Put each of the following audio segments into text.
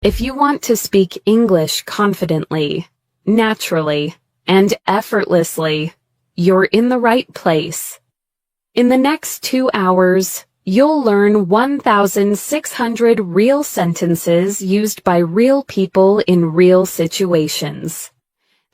If you want to speak English confidently, naturally, and effortlessly, you're in the right place. In the next 2 hours, you'll learn 1,600 real sentences used by real people in real situations.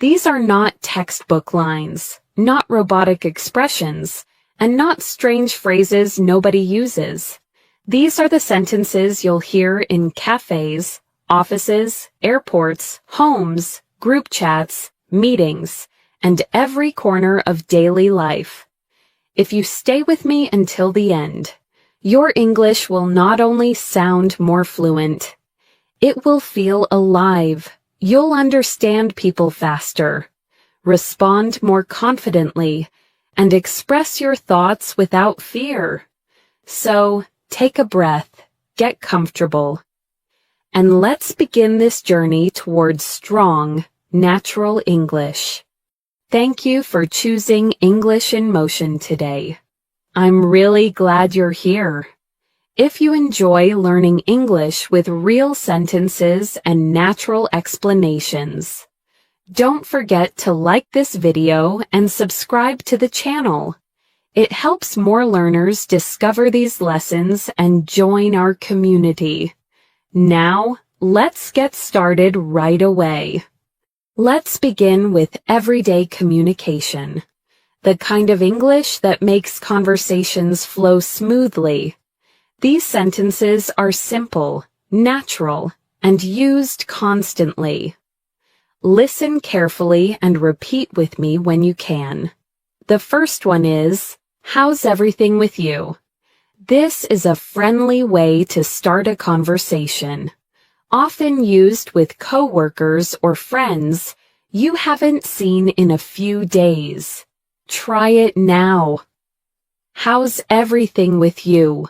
These are not textbook lines, not robotic expressions, and not strange phrases nobody uses. These are the sentences you'll hear in cafes, offices, airports, homes, group chats, meetings, and every corner of daily life. If you stay with me until the end, your English will not only sound more fluent, it will feel alive. You'll understand people faster, respond more confidently, and express your thoughts without fear. So, take a breath, get comfortable, and let's begin this journey towards strong, natural English. Thank you for choosing English in Motion today. I'm really glad you're here. If you enjoy learning English with real sentences and natural explanations, don't forget to like this video and subscribe to the channel. It helps more learners discover these lessons and join our community. Now, let's get started right away. Let's begin with everyday communication, the kind of English that makes conversations flow smoothly. These sentences are simple, natural, and used constantly. Listen carefully and repeat with me when you can. The first one is, "How's everything with you?" This is a friendly way to start a conversation, often used with coworkers or friends you haven't seen in a few days. Try it now. How's everything with you?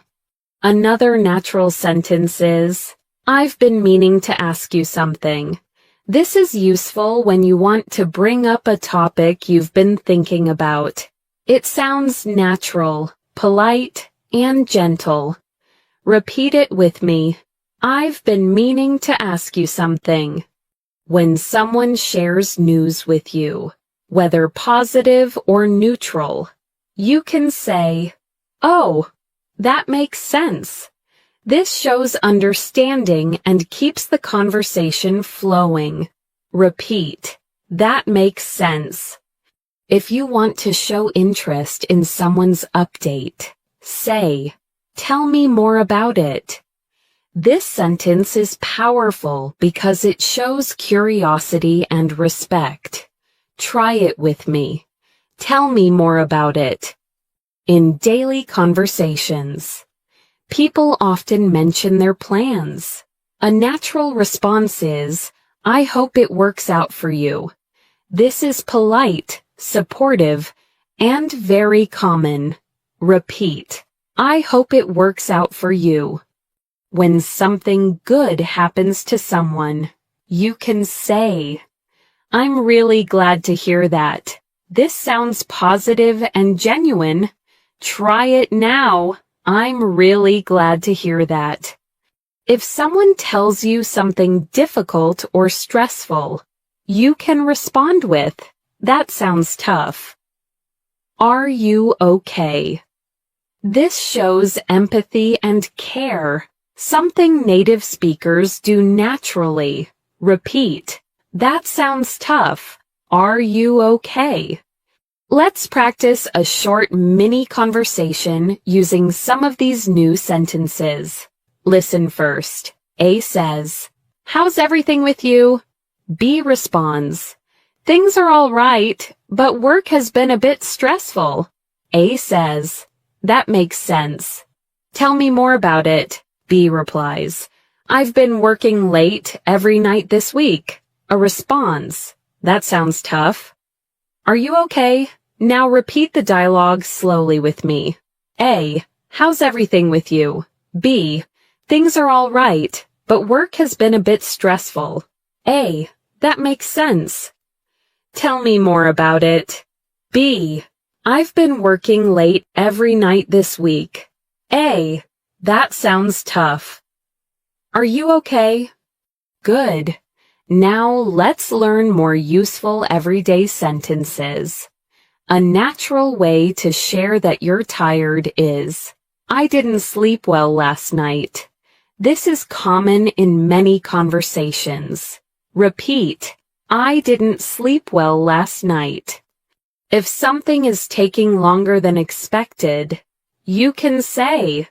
Another natural sentence is, "I've been meaning to ask you something." This is useful when you want to bring up a topic you've been thinking about. It sounds natural, polite, and gentle. Repeat it with me. I've been meaning to ask you something. When someone shares news with you, whether positive or neutral, you can say, "Oh, that makes sense." This shows understanding and keeps the conversation flowing. Repeat, "That makes sense." If you want to show interest in someone's update, say, "Tell me more about it." This sentence is powerful because it shows curiosity and respect. Try it with me. Tell me more about it. In daily conversations, people often mention their plans. A natural response is, "I hope it works out for you." This is polite, supportive, and very common. Repeat, "I hope it works out for you." When something good happens to someone, you can say, "I'm really glad to hear that. This sounds positive and genuine. Try it now. I'm really glad to hear that." If someone tells you something difficult or stressful, you can respond with, "That sounds tough." Are you okay? This shows empathy and care, something native speakers do naturally. Repeat, "That sounds tough. Are you okay?" Let's practice a short mini conversation using some of these new sentences. Listen first. A says, "How's everything with you?" B responds, "Things are all right, but work has been a bit stressful." A says, "That makes sense. Tell me more about it." B replies, "I've been working late every night this week." A responds, "That sounds tough." Are you okay? Now repeat the dialogue slowly with me. A, "How's everything with you?" B, "Things are all right, but work has been a bit stressful." A, "That makes sense. Tell me more about it." B, "I've been working late every night this week." A, "That sounds tough." Are you okay? Good. Now let's learn more useful everyday sentences. A natural way to share that you're tired is, I didn't sleep well last night. This is common in many conversations. Repeat, I didn't sleep well last night. If something is taking longer than expected, you can say,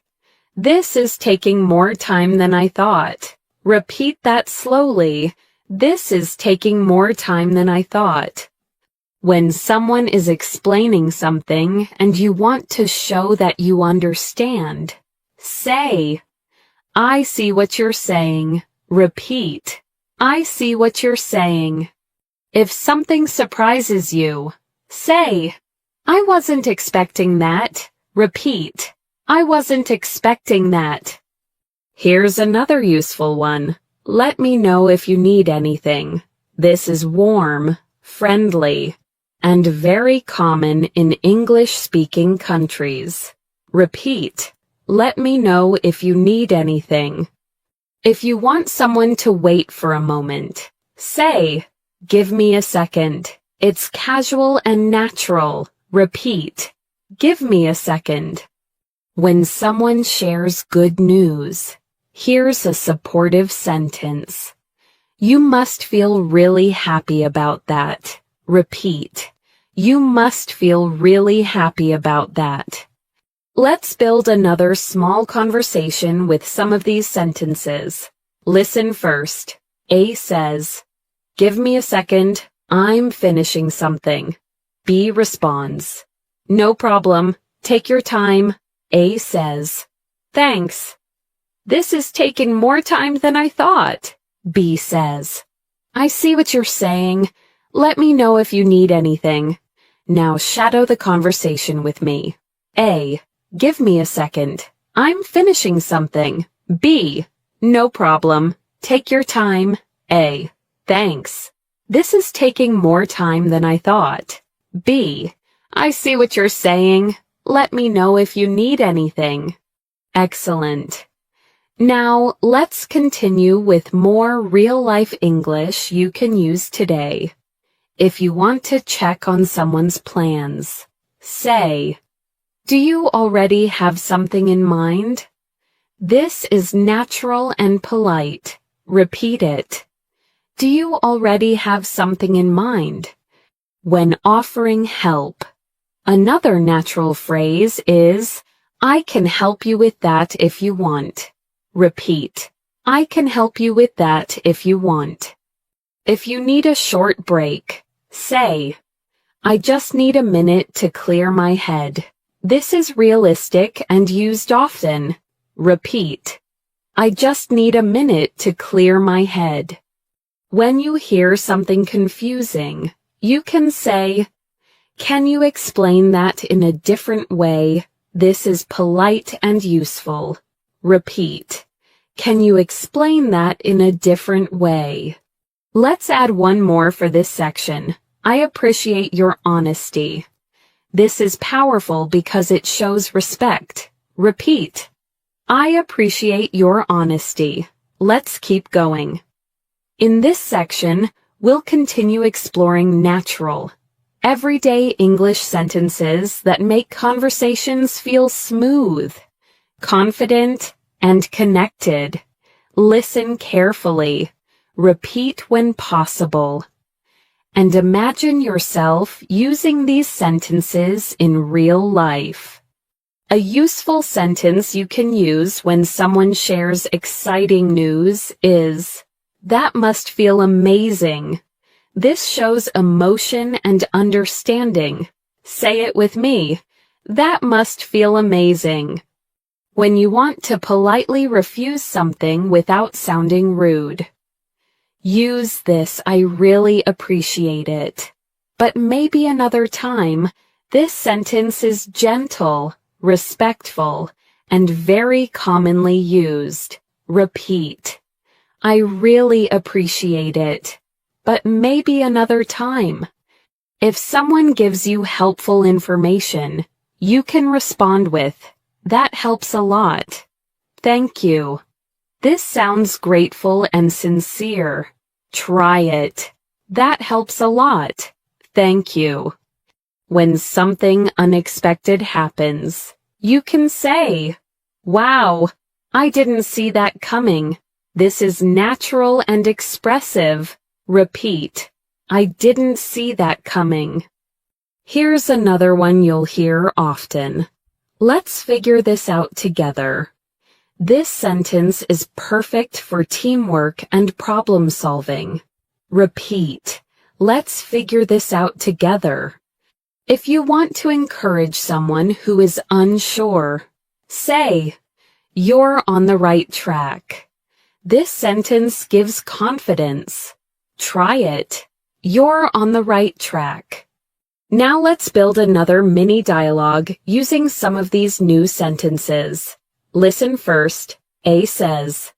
this is taking more time than I thought. Repeat that slowly. This is taking more time than I thought. When someone is explaining something and you want to show that you understand, say, I see what you're saying. Repeat, I see what you're saying. If something surprises you, say, I wasn't expecting that. Repeat, I wasn't expecting that. Here's another useful one. Let me know if you need anything. This is warm, friendly, and very common in English-speaking countries. Repeat, let me know if you need anything. If you want someone to wait for a moment, say, give me a second. It's casual and natural. Repeat, give me a second. When someone shares good news, here's a supportive sentence. You must feel really happy about that. Repeat, you must feel really happy about that. Let's build another small conversation with some of these sentences. Listen first. A says, give me a second, I'm finishing something. B responds, no problem, take your time. A says, thanks. This is taking more time than I thought. B says, I see what you're saying. Let me know if you need anything. Now shadow the conversation with me. A, give me a second. I'm finishing something. B, no problem. Take your time. A, thanks. This is taking more time than I thought. B, I see what you're saying. Let me know if you need anything. Excellent. Now, let's continue with more real-life English you can use today. If you want to check on someone's plans, say, do you already have something in mind? This is natural and polite. Repeat it. Do you already have something in mind? When offering help, another natural phrase is, I can help you with that if you want. Repeat, I can help you with that if you want. If you need a short break, say, I just need a minute to clear my head. This is realistic and used often. Repeat, I just need a minute to clear my head. When you hear something confusing, you can say, can you explain that in a different way? This is polite and useful. Repeat, can you explain that in a different way? Let's add one more for this section. I appreciate your honesty. This is powerful because it shows respect. Repeat, I appreciate your honesty. Let's keep going. In this section, we'll continue exploring natural, everyday English sentences that make conversations feel smooth, confident, and connected. Listen carefully. Repeat when possible. And imagine yourself using these sentences in real life. A useful sentence you can use when someone shares exciting news is, that must feel amazing. This shows emotion and understanding. Say it with me. That must feel amazing. When you want to politely refuse something without sounding rude, use this, I really appreciate it. But maybe another time. This sentence is gentle, respectful, and very commonly used. Repeat, I really appreciate it. But maybe another time. If someone gives you helpful information, you can respond with, that helps a lot. Thank you. This sounds grateful and sincere. Try it. That helps a lot. Thank you. When something unexpected happens, you can say, "Wow, I didn't see that coming." This is natural and expressive. Repeat, "I didn't see that coming." Here's another one you'll hear often. Let's figure this out together. This sentence is perfect for teamwork and problem solving. Repeat, "Let's figure this out together." If you want to encourage someone who is unsure, say, "You're on the right track." This sentence gives confidence. Try it. You're on the right track. Now let's build another mini dialogue using some of these new sentences. Listen first. A says,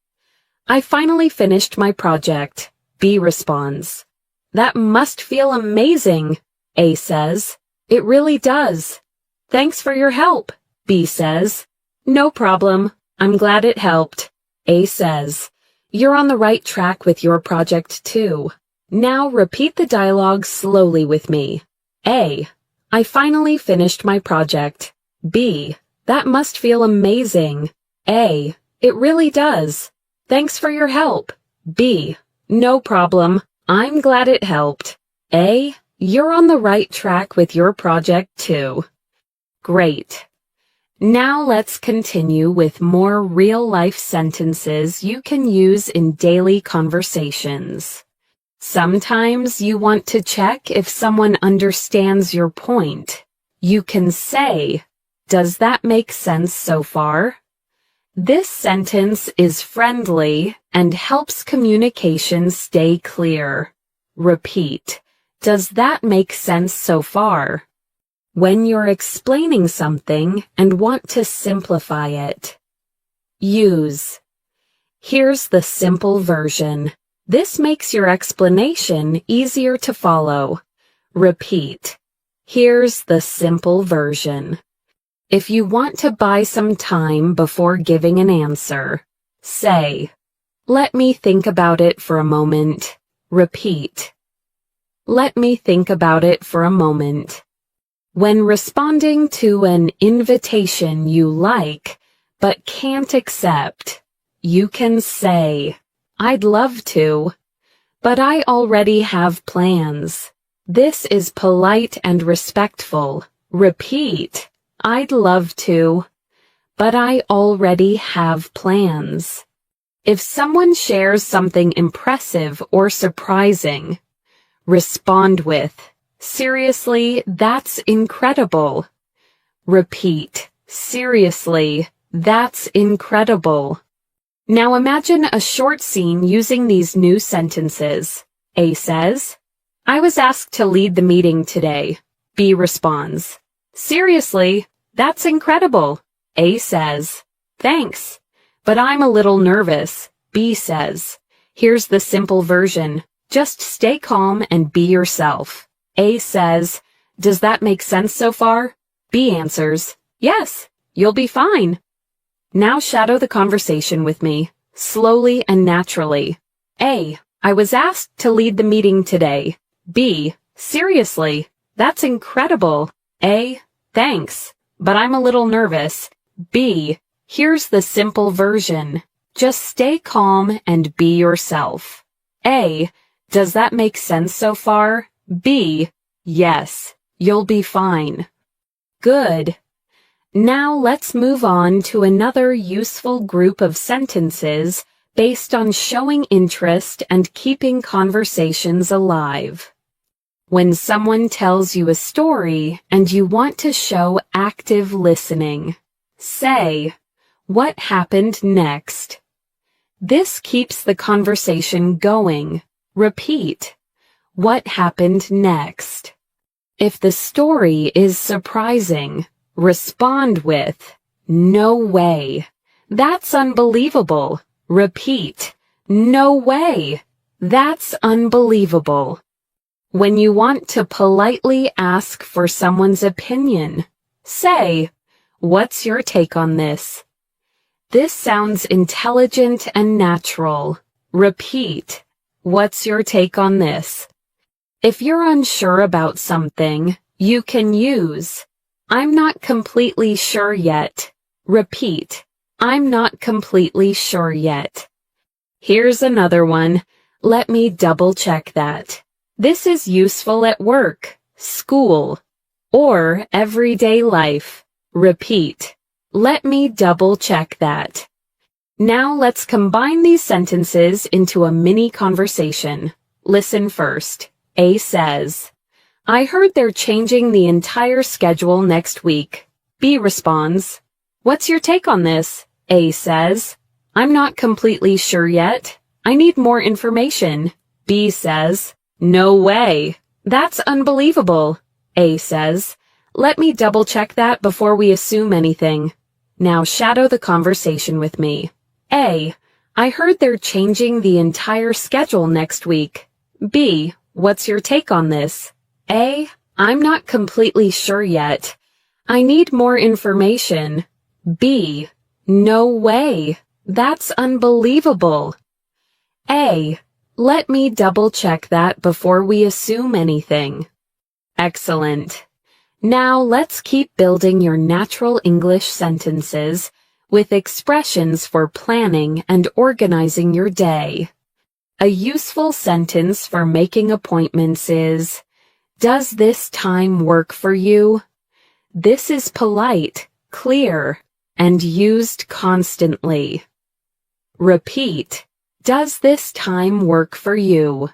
"I finally finished my project." B responds, "That must feel amazing." A says, "It really does." "Thanks for your help." B says, "No problem. I'm glad it helped." A says, "You're on the right track with your project too." Now repeat the dialogue slowly with me. A, "I finally finished my project." B, "That must feel amazing." A, "It really does." "Thanks for your help." B, "No problem. I'm glad it helped." A, "You're on the right track with your project too." Great. Now let's continue with more real-life sentences you can use in daily conversations. Sometimes you want to check if someone understands your point. You can say, "Does that make sense so far?" This sentence is friendly and helps communication stay clear. Repeat, "Does that make sense so far?" When you're explaining something and want to simplify it. Use, "Here's the simple version." This makes your explanation easier to follow. Repeat, "Here's the simple version." If you want to buy some time before giving an answer, say, "Let me think about it for a moment." Repeat, "Let me think about it for a moment." When responding to an invitation you like but can't accept, you can say, "I'd love to, but I already have plans." This is polite and respectful. Repeat, "I'd love to, but I already have plans." If someone shares something impressive or surprising, respond with, "Seriously, that's incredible." Repeat, "Seriously, that's incredible." Now imagine a short scene using these new sentences. A says, "I was asked to lead the meeting today." B responds, "Seriously, that's incredible." A says, "Thanks, but I'm a little nervous." B says, "Here's the simple version. Just stay calm and be yourself." A says, "Does that make sense so far?" B answers, "Yes, you'll be fine." Now shadow the conversation with me, slowly and naturally. A, "I was asked to lead the meeting today." B, "Seriously, that's incredible." A, "Thanks, but I'm a little nervous." B, "Here's the simple version. Just stay calm and be yourself." A, "Does that make sense so far?" B, "Yes, you'll be fine." Good. Now let's move on to another useful group of sentences based on showing interest and keeping conversations alive. When someone tells you a story and you want to show active listening, say, "What happened next?" This keeps the conversation going. Repeat, "What happened next?" If the story is surprising, respond with, "No way. That's unbelievable." Repeat, "No way. That's unbelievable." When you want to politely ask for someone's opinion, say, "What's your take on this?" This sounds intelligent and natural. Repeat. What's your take on this? If you're unsure about something, you can use I'm not completely sure yet. Repeat. I'm not completely sure yet. Here's another one. Let me double check that. This is useful at work, school, or everyday life. Repeat. Let me double check that. Now let's combine these sentences into a mini conversation. Listen first. A says, I heard they're changing the entire schedule next week. B responds, what's your take on this? A says, I'm not completely sure yet. I need more information. B says, no way. That's unbelievable. A says, let me double check that before we assume anything. Now shadow the conversation with me. A, I heard they're changing the entire schedule next week. B, what's your take on this? A, I'm not completely sure yet. I need more information. B, no way. That's unbelievable. A, let me double check that before we assume anything. Excellent. Now let's keep building your natural English sentences with expressions for planning and organizing your day. A useful sentence for making appointments is, does this time work for you? This is polite, clear, and used constantly. Repeat. Does this time work for you?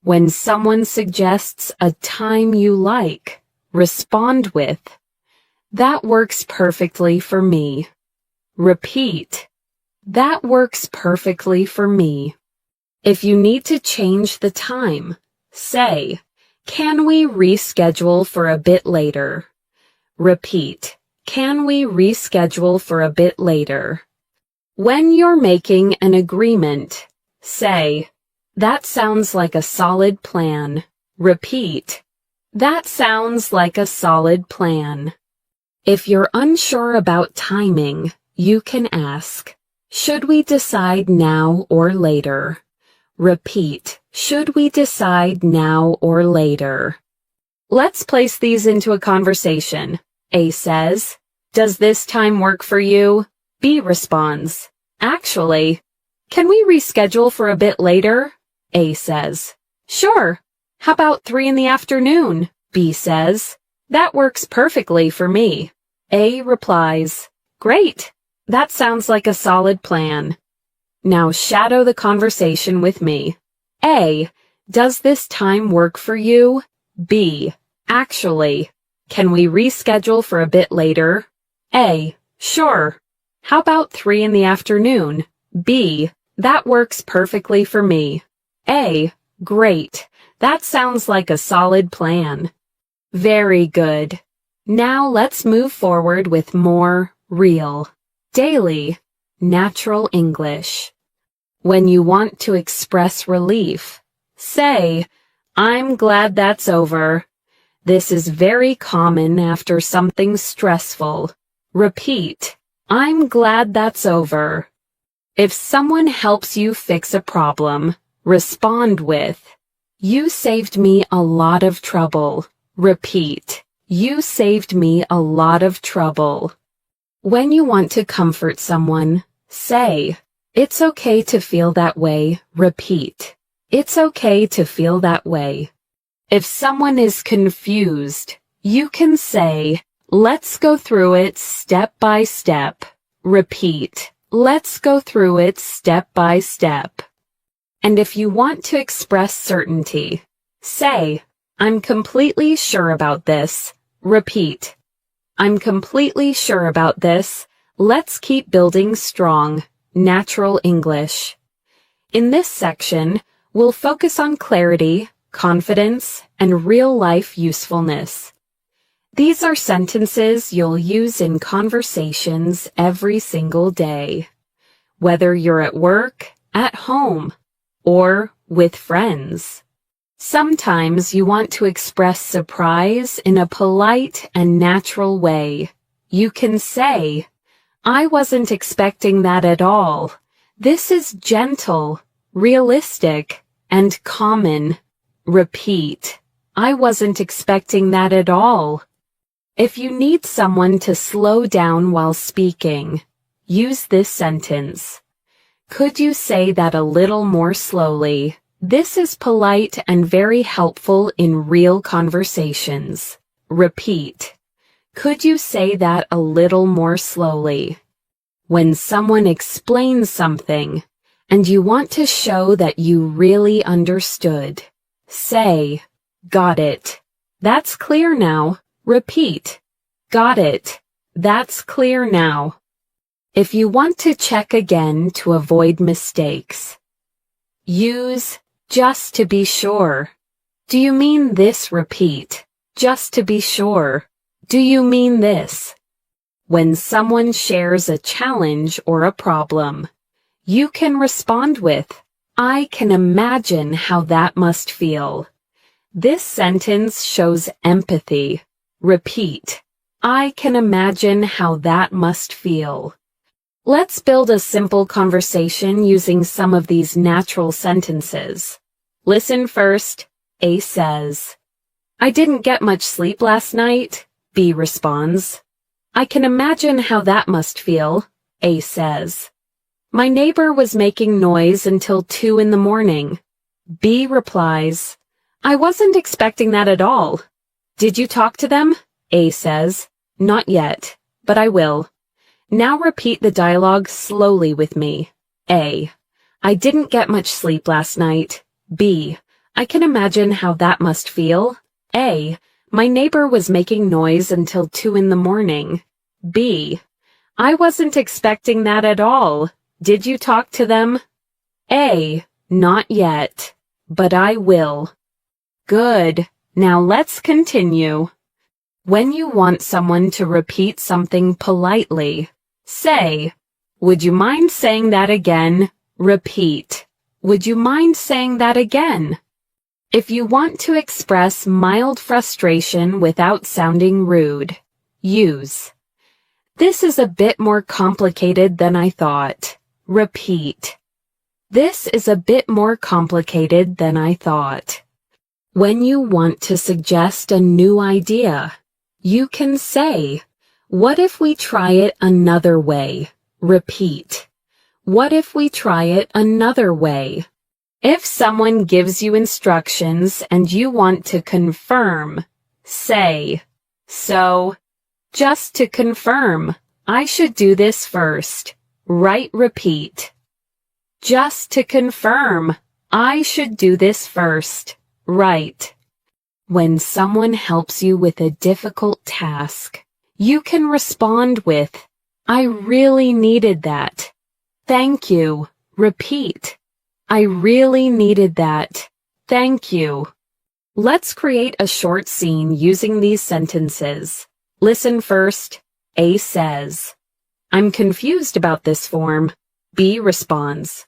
When someone suggests a time you like, respond with, that works perfectly for me. Repeat. That works perfectly for me. If you need to change the time, say, can we reschedule for a bit later? Repeat. Can we reschedule for a bit later? When you're making an agreement, say, that sounds like a solid plan. Repeat. That sounds like a solid plan. If you're unsure about timing, you can ask, should we decide now or later? Repeat, should we decide now or later? Let's place these into a conversation. A says, does this time work for you? B responds, actually, can we reschedule for a bit later? A says, sure. How about 3 in the afternoon? B says, that works perfectly for me. A replies, great. That sounds like a solid plan. Now shadow the conversation with me. A, does this time work for you? B, actually, can we reschedule for a bit later? A, sure. How about 3 in the afternoon? B, that works perfectly for me. A, great. That sounds like a solid plan. Very good. Now let's move forward with more real, daily, natural English. When you want to express relief, say, I'm glad that's over. This is very common after something stressful. Repeat, I'm glad that's over. If someone helps you fix a problem, respond with, you saved me a lot of trouble. Repeat, you saved me a lot of trouble. When you want to comfort someone, say, it's okay to feel that way. Repeat, it's okay to feel that way. If someone is confused, you can say, let's go through it step by step. Repeat, let's go through it step by step. And if you want to express certainty, say, I'm completely sure about this. Repeat, I'm completely sure about this. Let's keep building strong, natural English. In this section, we'll focus on clarity, confidence, and real-life usefulness. These are sentences you'll use in conversations every single day, whether you're at work, at home, or with friends. Sometimes you want to express surprise in a polite and natural way. You can say, I wasn't expecting that at all. This is gentle, realistic, and common. Repeat. I wasn't expecting that at all. If you need someone to slow down while speaking, use this sentence. Could you say that a little more slowly? This is polite and very helpful in real conversations. Repeat. Could you say that a little more slowly? When someone explains something, and you want to show that you really understood, say, got it. That's clear now. Repeat. Got it. That's clear now. If you want to check again to avoid mistakes, use just to be sure. Do you mean this? Repeat. Just to be sure. Do you mean this? When someone shares a challenge or a problem, you can respond with, I can imagine how that must feel. This sentence shows empathy. Repeat. I can imagine how that must feel. Let's build a simple conversation using some of these natural sentences. Listen first. A says, I didn't get much sleep last night. B responds, I can imagine how that must feel. A says, my neighbor was making noise until 2 in the morning. B replies, I wasn't expecting that at all. Did you talk to them? A says, not yet, but I will. Now repeat the dialogue slowly with me. A, I didn't get much sleep last night. B, I can imagine how that must feel. A, my neighbor was making noise until 2 in the morning. B, I wasn't expecting that at all. Did you talk to them? A, not yet, but I will. Good. Now let's continue. When you want someone to repeat something politely, say, would you mind saying that again? Repeat. Would you mind saying that again? If you want to express mild frustration without sounding rude, use. This is a bit more complicated than I thought. Repeat. This is a bit more complicated than I thought. When you want to suggest a new idea, you can say, what if we try it another way? Repeat. What if we try it another way? If someone gives you instructions and you want to confirm, say, so, just to confirm, I should do this first. Right, repeat. Just to confirm, I should do this first. Right. When someone helps you with a difficult task, you can respond with, I really needed that. Thank you. Repeat. I really needed that. Thank you. Let's create a short scene using these sentences. Listen first. A says, I'm confused about this form. B responds,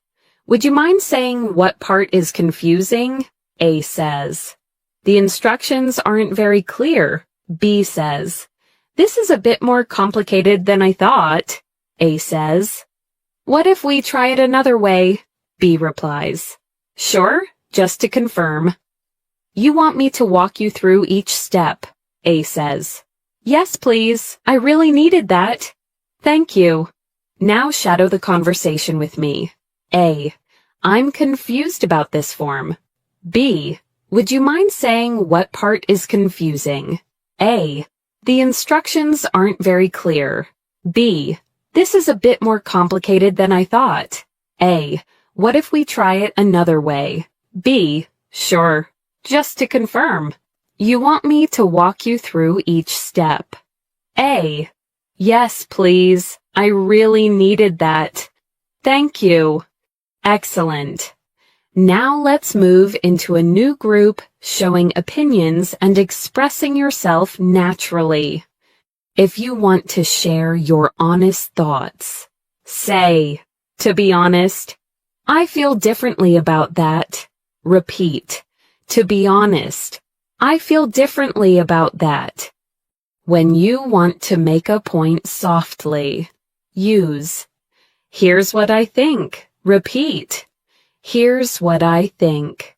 would you mind saying what part is confusing? A says, the instructions aren't very clear. B says, this is a bit more complicated than I thought. A says, what if we try it another way? B replies, sure, just to confirm. You want me to walk you through each step? A says, yes, please. I really needed that. Thank you. Now shadow the conversation with me. A, I'm confused about this form. B, would you mind saying what part is confusing? A, the instructions aren't very clear. B, this is a bit more complicated than I thought. A, what if we try it another way? B, sure, just to confirm. You want me to walk you through each step? A, yes, please. I really needed that. Thank you. Excellent. Now let's move into a new group showing opinions and expressing yourself naturally. If you want to share your honest thoughts, say, to be honest, I feel differently about that. Repeat, to be honest, I feel differently about that. When you want to make a point softly, Use. Here's what I think. Repeat. Here's what I think.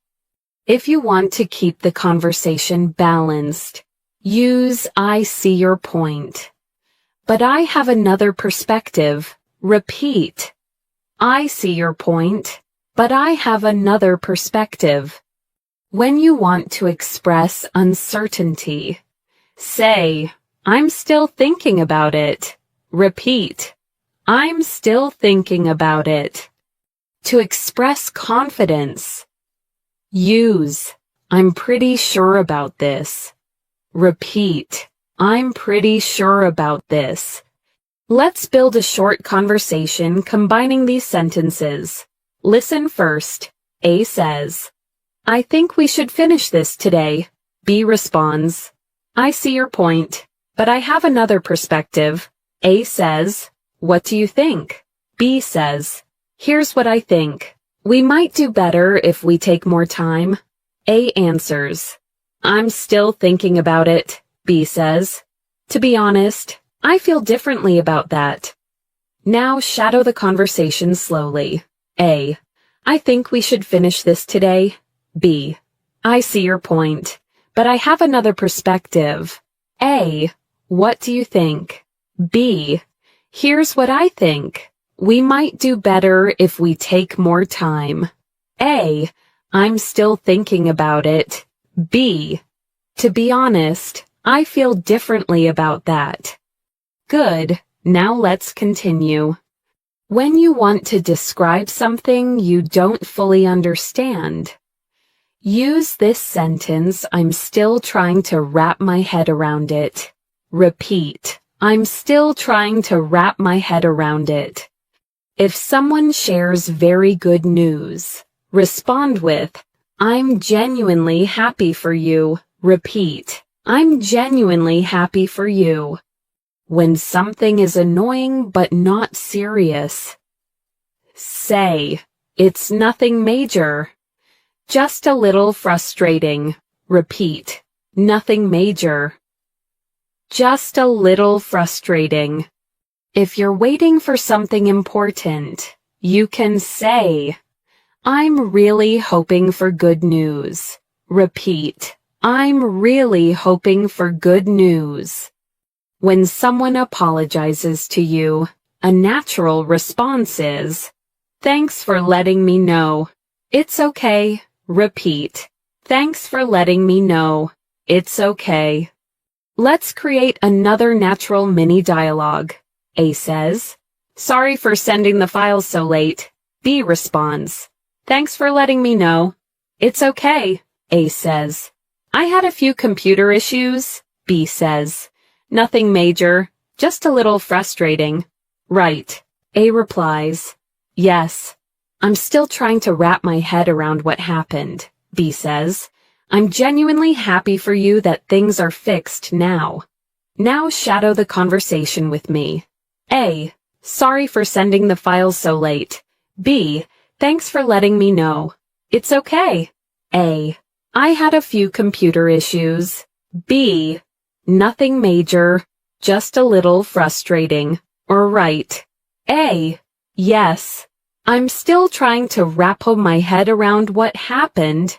If you want to keep the conversation balanced, use I see your point. But I have another perspective. Repeat. I see your point, but I have another perspective. When you want to express uncertainty, say, I'm still thinking about it. Repeat. I'm still thinking about it. To express confidence, use, I'm pretty sure about this. Repeat, I'm pretty sure about this. Let's build a short conversation combining these sentences. Listen first. A says, I think we should finish this today. B responds, I see your point, but I have another perspective. A says, what do you think? B says, here's what I think. We might do better if we take more time. A answers, I'm still thinking about it. B says, to be honest, I feel differently about that. Now shadow the conversation slowly. A, I think we should finish this today. B, I see your point, but I have another perspective. A, what do you think? B, here's what I think. We might do better if we take more time. A, I'm still thinking about it. B, to be honest, I feel differently about that. Good, now let's continue. When you want to describe something you don't fully understand, use this sentence, I'm still trying to wrap my head around it. Repeat, I'm still trying to wrap my head around it. If someone shares very good news, respond with, I'm genuinely happy for you. Repeat, I'm genuinely happy for you. When something is annoying but not serious, say, it's nothing major. Just a little frustrating. Repeat, nothing major. Just a little frustrating. If you're waiting for something important, you can say, I'm really hoping for good news. Repeat, I'm really hoping for good news. When someone apologizes to you, a natural response is, thanks for letting me know. It's okay. Repeat, thanks for letting me know. It's okay. Let's create another natural mini dialogue. A says, sorry for sending the files so late. B responds, thanks for letting me know. It's okay. A says, I had a few computer issues. B says, nothing major, just a little frustrating. Right. A replies, yes. I'm still trying to wrap my head around what happened. B says, I'm genuinely happy for you that things are fixed now. Now shadow the conversation with me. A, sorry for sending the files so late. B, thanks for letting me know. It's okay. A, I had a few computer issues. B, nothing major, just a little frustrating. Or right. A, yes. I'm still trying to wrap my head around what happened.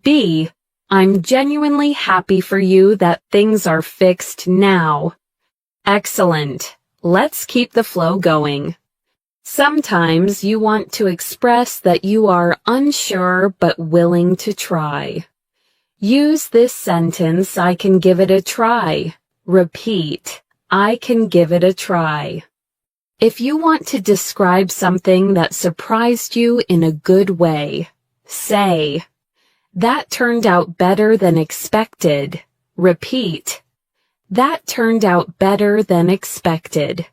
B, I'm genuinely happy for you that things are fixed now. Excellent. Let's keep the flow going. Sometimes you want to express that you are unsure but willing to try. Use this sentence, I can give it a try. Repeat, I can give it a try. If you want to describe something that surprised you in a good way, say, that turned out better than expected. Repeat, that turned out better than expected.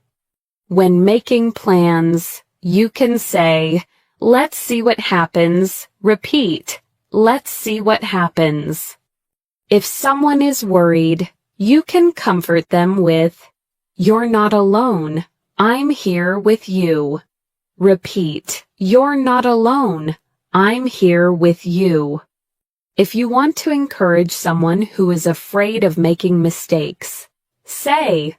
When making plans, you can say, let's see what happens. Repeat, let's see what happens. If someone is worried, you can comfort them with, you're not alone. I'm here with you. Repeat, you're not alone. I'm here with you. If you want to encourage someone who is afraid of making mistakes, say,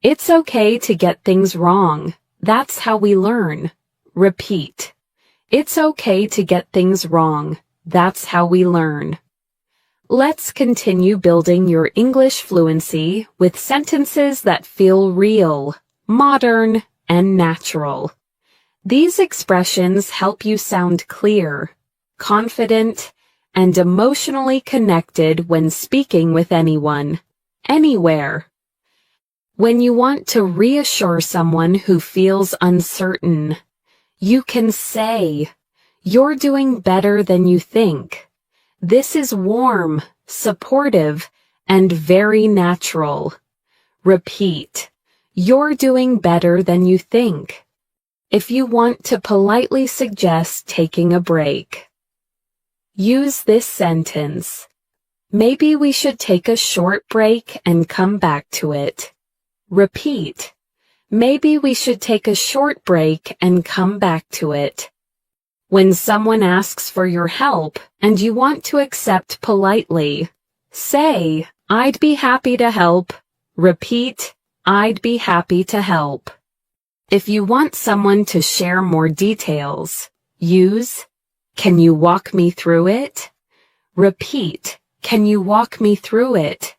it's okay to get things wrong. That's how we learn. Repeat. It's okay to get things wrong. That's how we learn. Let's continue building your English fluency with sentences that feel real, modern, and natural. These expressions help you sound clear, confident, and emotionally connected when speaking with anyone, anywhere. When you want to reassure someone who feels uncertain, you can say, "You're doing better than you think. This is warm, supportive, and very natural." Repeat, "You're doing better than you think." If you want to politely suggest taking a break, use this sentence. "Maybe we should take a short break and come back to it." Repeat, "Maybe we should take a short break and come back to it." When someone asks for your help and you want to accept politely, say, "I'd be happy to help." Repeat, "I'd be happy to help." If you want someone to share more details, use, "Can you walk me through it?" Repeat, "Can you walk me through it?"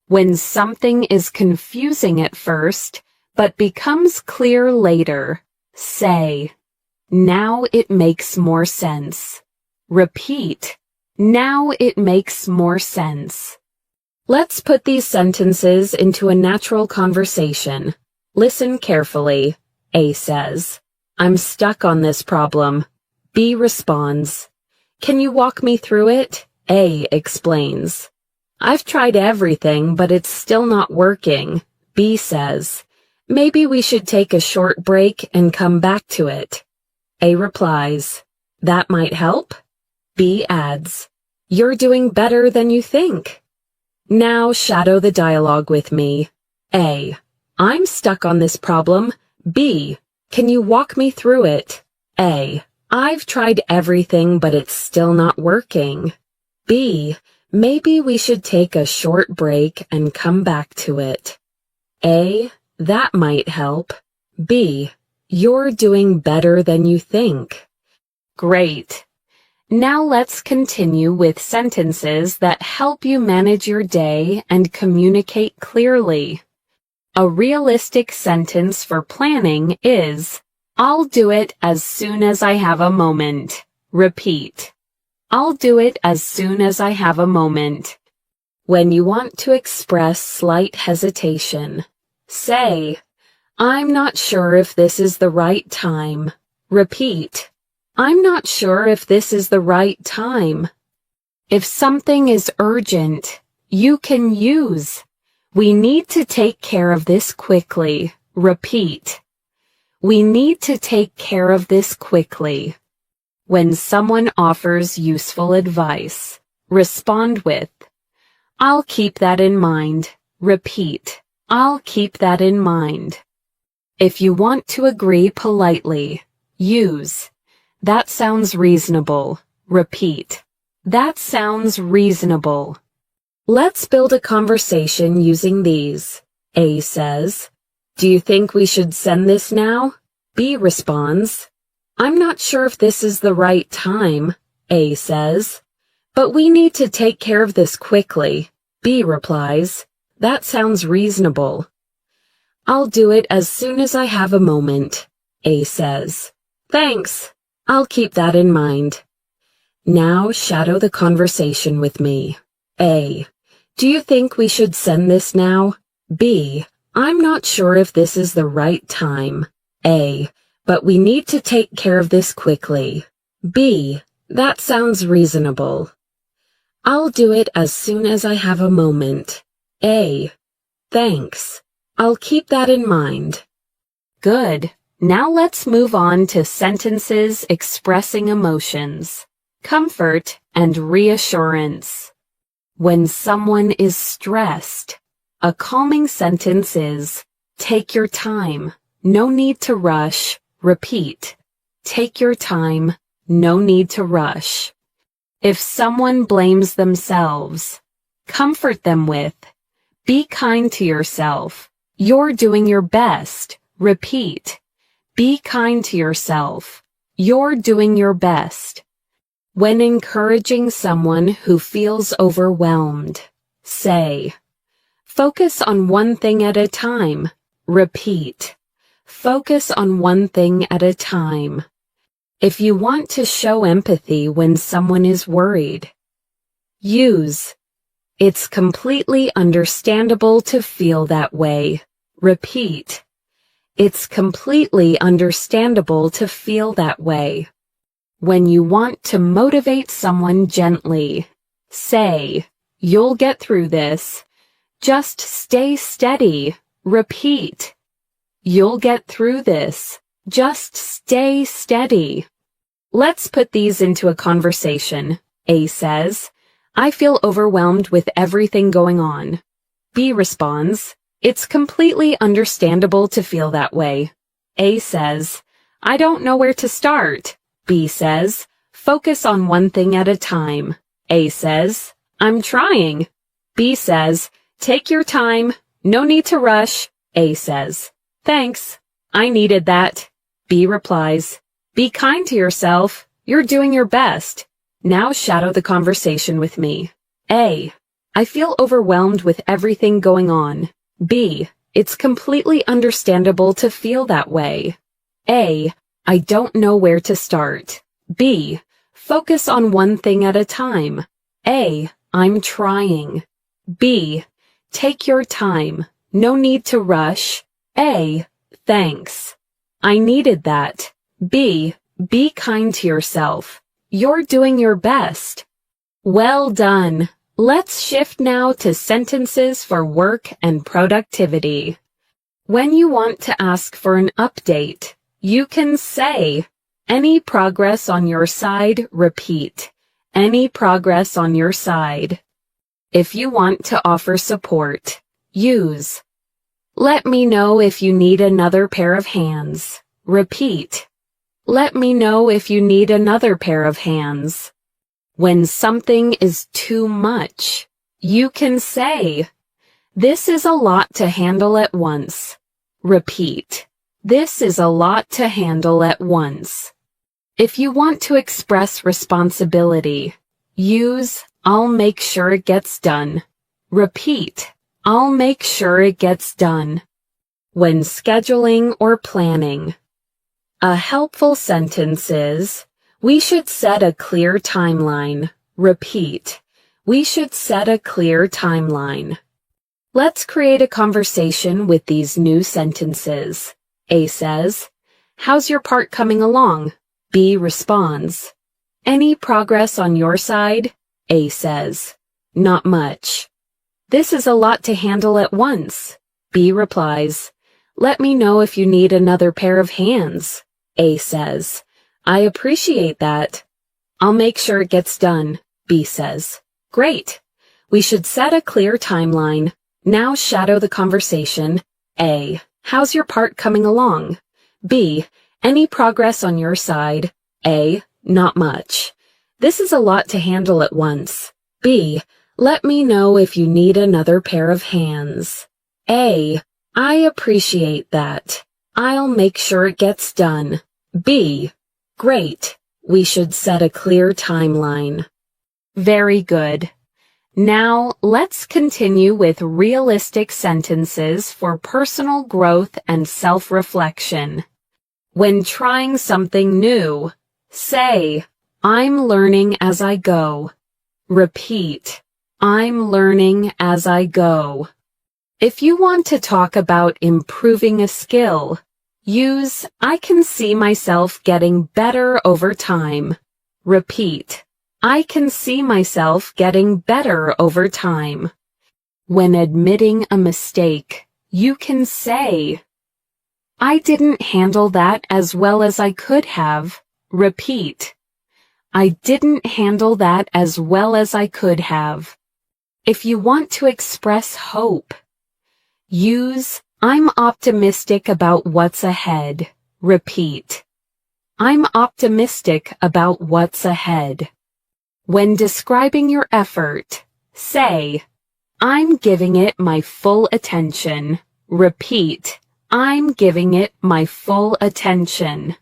When something is confusing at first, but becomes clear later, say, "Now it makes more sense." Repeat, "Now it makes more sense." Let's put these sentences into a natural conversation. Listen carefully. A says, "I'm stuck on this problem." B responds, "Can you walk me through it?" A explains, "I've tried everything, but it's still not working." B says, "Maybe we should take a short break and come back to it." A replies, "That might help." B adds, "You're doing better than you think." Now shadow the dialogue with me. A, "I'm stuck on this problem." B, "Can you walk me through it?" A, "I've tried everything, but it's still not working." B, "Maybe we should take a short break and come back to it." A, "That might help." B, "You're doing better than you think." Great. Now let's continue with sentences that help you manage your day and communicate clearly. A realistic sentence for planning is, "I'll do it as soon as I have a moment." Repeat, "I'll do it as soon as I have a moment." When you want to express slight hesitation, say, "I'm not sure if this is the right time." Repeat, "I'm not sure if this is the right time." If something is urgent, you can use, "We need to take care of this quickly." Repeat, "We need to take care of this quickly." When someone offers useful advice, respond with, "I'll keep that in mind." Repeat, "I'll keep that in mind." If you want to agree politely, use, "That sounds reasonable." Repeat, "That sounds reasonable." Let's build a conversation using these. A says, "Do you think we should send this now?" B responds, "I'm not sure if this is the right time." A says, "But we need to take care of this quickly." B replies, "That sounds reasonable." "I'll do it as soon as I have a moment." A says, "Thanks. I'll keep that in mind." Now shadow the conversation with me. A, "Do you think we should send this now?" B, "I'm not sure if this is the right time." A, "But we need to take care of this quickly." B, "That sounds reasonable." "I'll do it as soon as I have a moment." A, "Thanks. I'll keep that in mind." Good. Now let's move on to sentences expressing emotions, comfort, and reassurance. When someone is stressed, a calming sentence is, "Take your time. No need to rush." Repeat, "Take your time. No need to rush." If someone blames themselves, comfort them with, "Be kind to yourself. You're doing your best." Repeat, Be kind to yourself. You're doing your best. When encouraging someone who feels overwhelmed, say, focus on one thing at a time. Repeat, focus on one thing at a time. If you want to show empathy when someone is worried, use, it's completely understandable to feel that way. Repeat, it's completely understandable to feel that way. When you want to motivate someone gently, say, you'll get through this. Just stay steady. Repeat, you'll get through this. Just stay steady. Let's put these into a conversation. A says, I feel overwhelmed with everything going on. B responds, it's completely understandable to feel that way. A says, I don't know where to start. B says, focus on one thing at a time. A says, I'm trying. B says, take your time. No need to rush. A says, thanks. I needed that. B replies, be kind to yourself. You're doing your best. Now shadow the conversation with me. A, I feel overwhelmed with everything going on. B, it's completely understandable to feel that way. A, I don't know where to start. B, focus on one thing at a time. A, I'm trying. B, take your time. No need to rush. A, thanks. I needed that. B, be kind to yourself. You're doing your best. Well done. Let's shift now to sentences for work and productivity. When you want to ask for an update, you can say, any progress on your side? Repeat, any progress on your side. If you want to offer support, use, let me know if you need another pair of hands. Repeat, let me know if you need another pair of hands. When something is too much, you can say, this is a lot to handle at once. Repeat, this is a lot to handle at once. If you want to express responsibility, use, I'll make sure it gets done. Repeat, I'll make sure it gets done. When scheduling or planning, a helpful sentence is, we should set a clear timeline. Repeat, we should set a clear timeline. Let's create a conversation with these new sentences. A says, how's your part coming along? B responds, any progress on your side? A says, not much. This is a lot to handle at once. B replies, let me know if you need another pair of hands. A says, I appreciate that. I'll make sure it gets done. B says, great. We should set a clear timeline. Now shadow the conversation. A, how's your part coming along? B, any progress on your side? A, not much. This is a lot to handle at once. B, let me know if you need another pair of hands. A, I appreciate that. I'll make sure it gets done. B, great. We should set a clear timeline. Very good. Now, let's continue with realistic sentences for personal growth and self-reflection. When trying something new, say, I'm learning as I go. Repeat, I'm learning as I go. If you want to talk about improving a skill, use, I can see myself getting better over time. Repeat, I can see myself getting better over time. When admitting a mistake, you can say, I didn't handle that as well as I could have. Repeat, I didn't handle that as well as I could have. If you want to express hope, use, I'm optimistic about what's ahead. Repeat, I'm optimistic about what's ahead. When describing your effort, say, I'm giving it my full attention. Repeat, I'm giving it my full attention.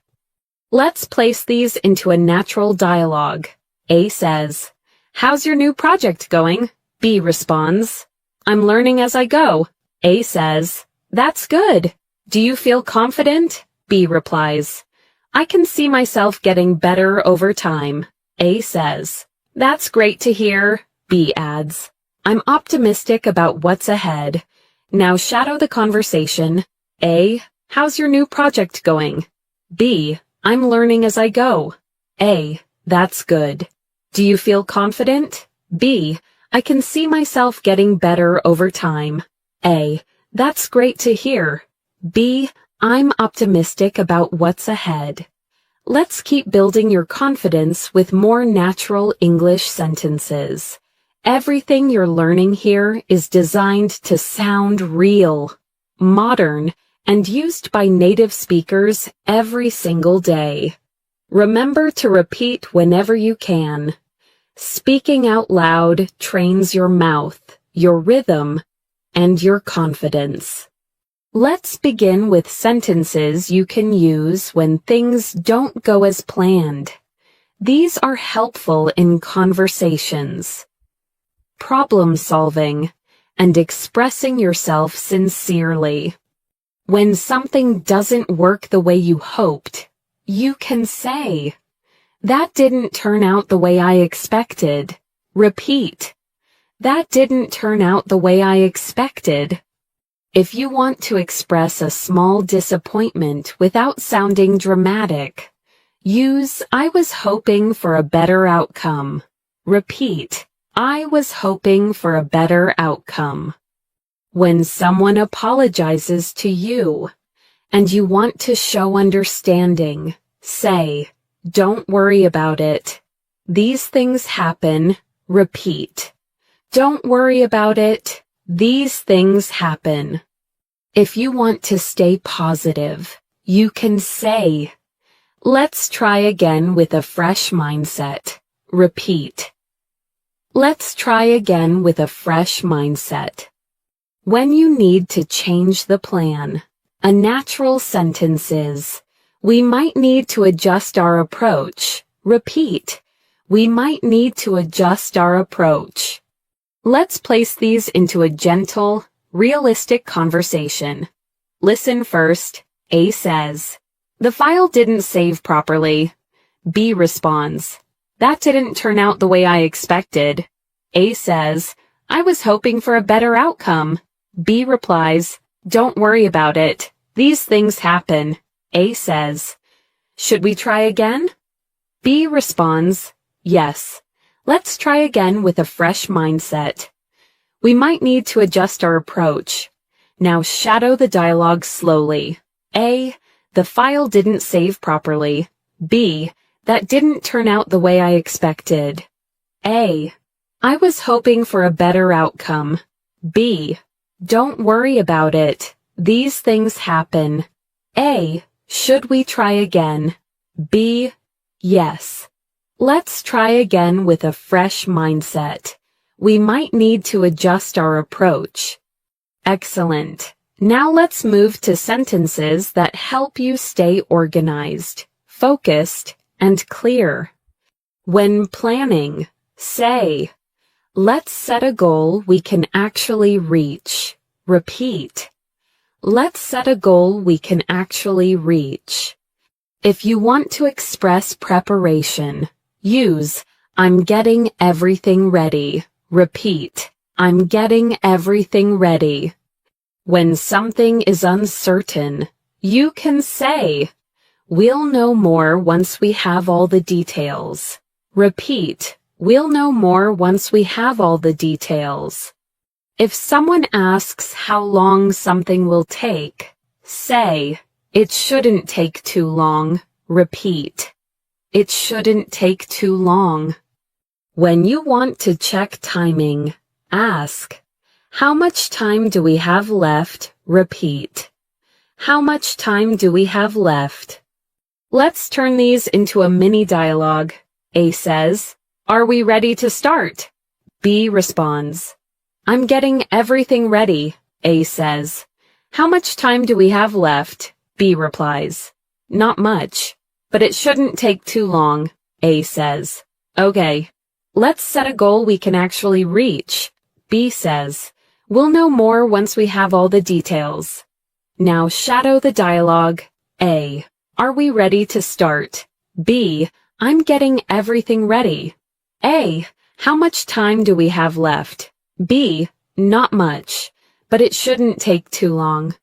Let's place these into a natural dialogue. A says, "How's your new project going?" B responds, "I'm learning as I go." A says, "That's good. Do you feel confident?" B replies, "I can see myself getting better over time." A says, "That's great to hear." B adds, "I'm optimistic about what's ahead." Now shadow the conversation. A, "How's your new project going?" B, "I'm learning as I go." A, "That's good. Do you feel confident?" B, "I can see myself getting better over time." A, "That's great to hear." B, "I'm optimistic about what's ahead." Let's keep building your confidence with more natural English sentences. Everything you're learning here is designed to sound real, modern, and used by native speakers every single day. Remember to repeat whenever you can. Speaking out loud trains your mouth, your rhythm, and your confidence. Let's begin with sentences you can use when things don't go as planned. These are helpful in conversations, problem solving, and expressing yourself sincerely. When something doesn't work the way you hoped, you can say, "That didn't turn out the way I expected." Repeat, "That didn't turn out the way I expected." If you want to express a small disappointment without sounding dramatic, use "I was hoping for a better outcome." Repeat, "I was hoping for a better outcome." When someone apologizes to you and you want to show understanding, say, "Don't worry about it. These things happen." Repeat, "Don't worry about it. These things happen." If you want to stay positive, you can say, "Let's try again with a fresh mindset." Repeat, "Let's try again with a fresh mindset." When you need to change the plan, a natural sentence is, "We might need to adjust our approach." Repeat, "We might need to adjust our approach." Let's place these into a gentle, realistic conversation. Listen first. A says, "The file didn't save properly." B responds, "That didn't turn out the way I expected." A says, "I was hoping for a better outcome." B replies, "Don't worry about it. These things happen." A says, "Should we try again?" B responds, "Yes. Let's try again with a fresh mindset. We might need to adjust our approach." Now shadow the dialogue slowly. A, "The file didn't save properly." B, "That didn't turn out the way I expected." A, "I was hoping for a better outcome." B, "Don't worry about it. These things happen." A, "Should we try again?" B, "Yes. Let's try again with a fresh mindset. We might need to adjust our approach." Excellent. Now let's move to sentences that help you stay organized, focused, and clear. When planning, say, "Let's set a goal we can actually reach." Repeat, "Let's set a goal we can actually reach." If you want to express preparation, use "I'm getting everything ready." Repeat, "I'm getting everything ready." When something is uncertain, you can say, "We'll know more once we have all the details." Repeat, "We'll know more once we have all the details." If someone asks how long something will take, say, "It shouldn't take too long." Repeat, "It shouldn't take too long." When you want to check timing, ask, "How much time do we have left?" Repeat, "How much time do we have left?" Let's turn these into a mini dialogue. A says, "Are we ready to start?" B responds, "I'm getting everything ready." A says, How much time do we have left? B replies. Not much, but it shouldn't take too long, A says. Okay, let's set a goal we can actually reach, B says. We'll know more once we have all the details. Now shadow the dialogue. A. Are we ready to start? B. I'm getting everything ready. A. How much time do we have left? B. Not much, but it shouldn't take too long.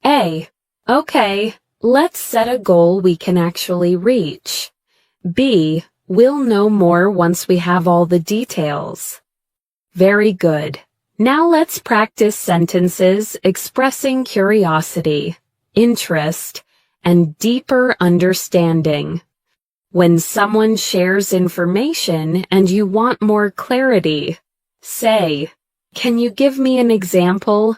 A. Okay, let's set a goal we can actually reach. B. We'll know more once we have all the details. Very good. Now let's practice sentences expressing curiosity, interest, and deeper understanding. When someone shares information and you want more clarity, say, "Can you give me an example?"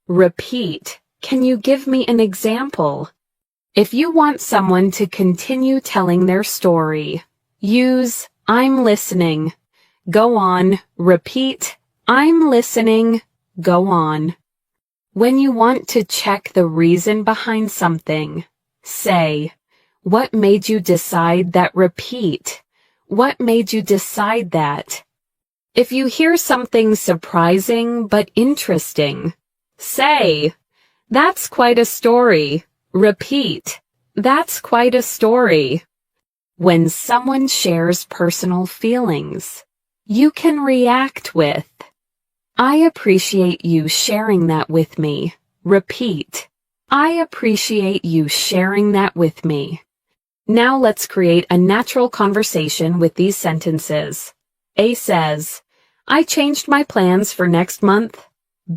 Repeat, "Can you give me an example?" If you want someone to continue telling their story, use "I'm listening." Go on, repeat, "I'm listening." Go on. When you want to check the reason behind something, say, "What made you decide that?" Repeat, "What made you decide that?" If you hear something surprising but interesting, say, "That's quite a story." Repeat, "That's quite a story." When someone shares personal feelings, you can react with, "I appreciate you sharing that with me." Repeat, "I appreciate you sharing that with me." Now let's create a natural conversation with these sentences. A says, "I changed my plans for next month."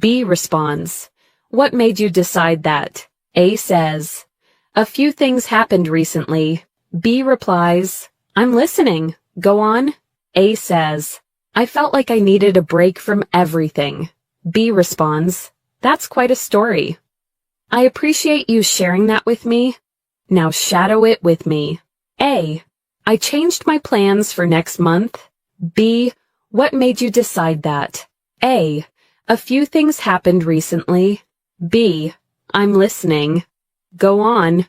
B responds, "What made you decide that?" A says, "A few things happened recently." B replies, "I'm listening. Go on." A says, "I felt like I needed a break from everything." B responds, "That's quite a story." "I appreciate you sharing that with me." Now shadow it with me. A. I changed my plans for next month. B. What made you decide that? A. A few things happened recently. B. I'm listening. Go on.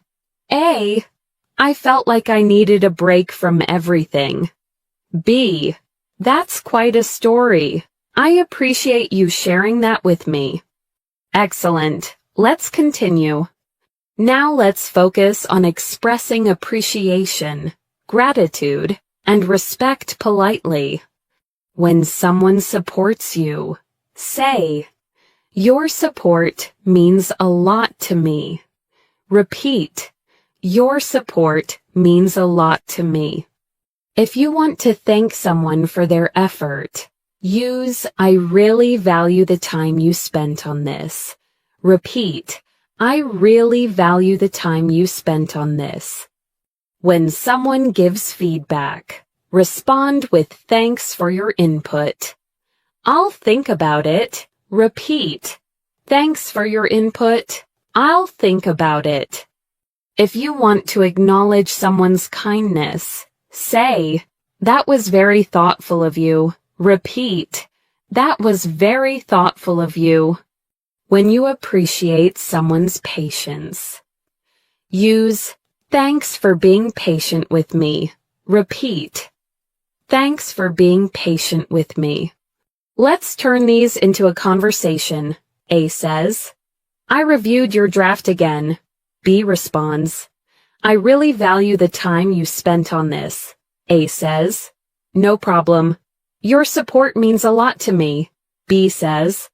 A. I felt like I needed a break from everything. B. That's quite a story. I appreciate you sharing that with me. Excellent. Let's continue. Now let's focus on expressing appreciation, gratitude, and respect politely. When someone supports you, say, "Your support means a lot to me." Repeat, "Your support means a lot to me." If you want to thank someone for their effort, use "I really value the time you spent on this." Repeat, "I really value the time you spent on this." When someone gives feedback, respond with "Thanks for your input." "I'll think about it." Repeat, "Thanks for your input." "I'll think about it." If you want to acknowledge someone's kindness, say, "That was very thoughtful of you." Repeat, "That was very thoughtful of you." When you appreciate someone's patience, use "Thanks for being patient with me." Repeat, "Thanks for being patient with me." Let's turn these into a conversation. A says, "I reviewed your draft again." B responds, "I really value the time you spent on this." A says, "No problem. Your support means a lot to me." B says,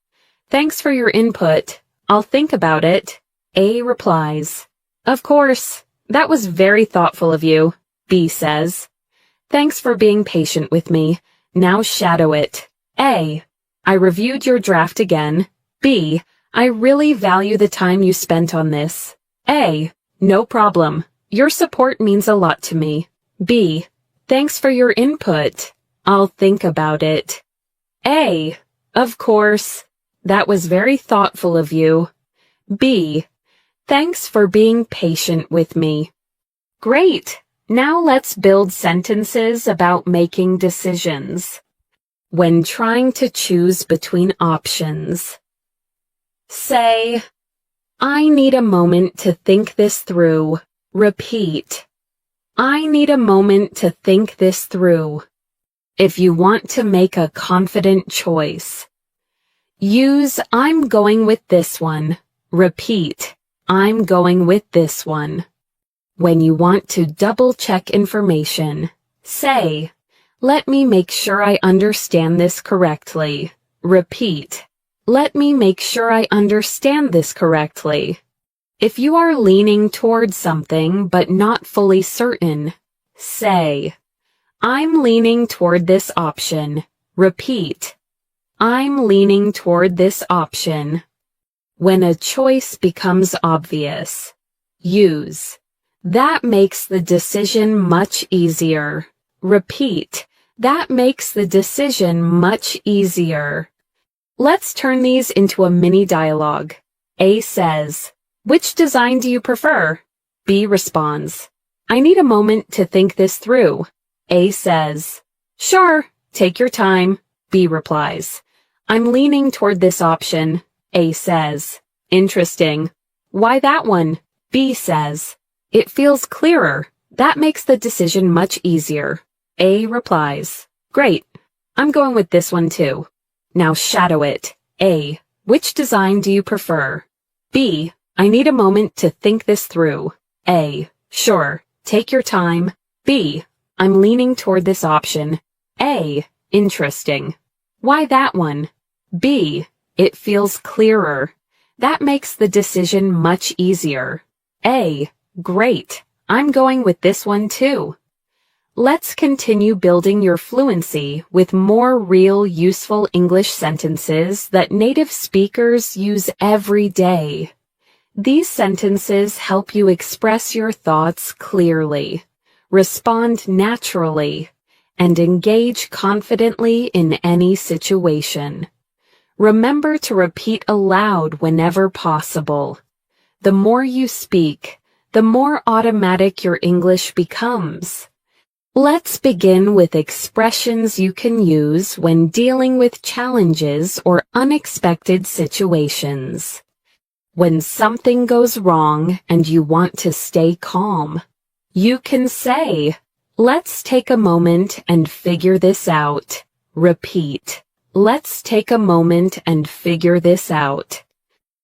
"Thanks for your input. I'll think about it." A replies, "Of course. That was very thoughtful of you." B says, "Thanks for being patient with me. Now shadow it." A. I reviewed your draft again. B. I really value the time you spent on this. A. No problem. Your support means a lot to me. B. Thanks for your input. I'll think about it. A. Of course. That was very thoughtful of you. B. Thanks for being patient with me. Great. Now let's build sentences about making decisions. When trying to choose between options, say, I need a moment to think this through. Repeat. I need a moment to think this through. If you want to make a confident choice, use I'm going with this one. Repeat. I'm going with this one. When you want to double-check information, say, let me make sure I understand this correctly. Repeat. Let me make sure I understand this correctly. If you are leaning towards something but not fully certain, say, I'm leaning toward this option. Repeat. I'm leaning toward this option. When a choice becomes obvious, use, that makes the decision much easier. Repeat. That makes the decision much easier. Let's turn these into a mini dialogue. A says, which design do you prefer? B responds, I need a moment to think this through. A says, sure, take your time. B replies, I'm leaning toward this option. A says, interesting. Why that one? B says, it feels clearer. That makes the decision much easier. A replies, great. I'm going with this one too. Now shadow it. A, which design do you prefer? B, I need a moment to think this through. A, sure, take your time. B, I'm leaning toward this option. A, interesting. Why that one? B, it feels clearer. That makes the decision much easier. A, great. I'm going with this one too. Let's continue building your fluency with more real, useful English sentences that native speakers use every day. These sentences help you express your thoughts clearly, respond naturally, and engage confidently in any situation. Remember to repeat aloud whenever possible. The more you speak, the more automatic your English becomes. Let's begin with expressions you can use when dealing with challenges or unexpected situations. When something goes wrong and you want to stay calm, you can say, let's take a moment and figure this out. Repeat. Let's take a moment and figure this out.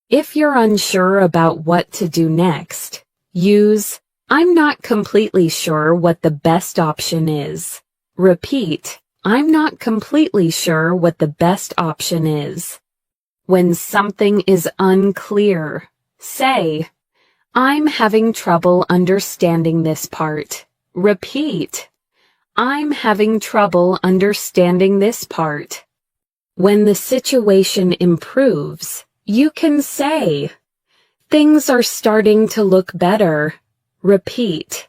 If you're unsure about what to do next, use, I'm not completely sure what the best option is. Repeat, I'm not completely sure what the best option is. When something is unclear, say, I'm having trouble understanding this part. Repeat, I'm having trouble understanding this part. When the situation improves, you can say, things are starting to look better. Repeat.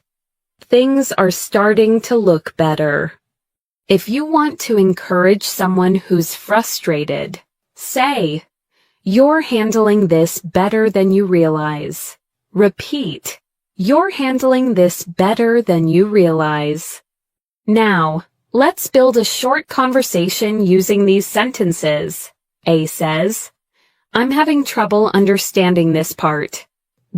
Things are starting to look better. If you want to encourage someone who's frustrated, say, you're handling this better than you realize. Repeat. You're handling this better than you realize. Now, let's build a short conversation using these sentences. A says, I'm having trouble understanding this part.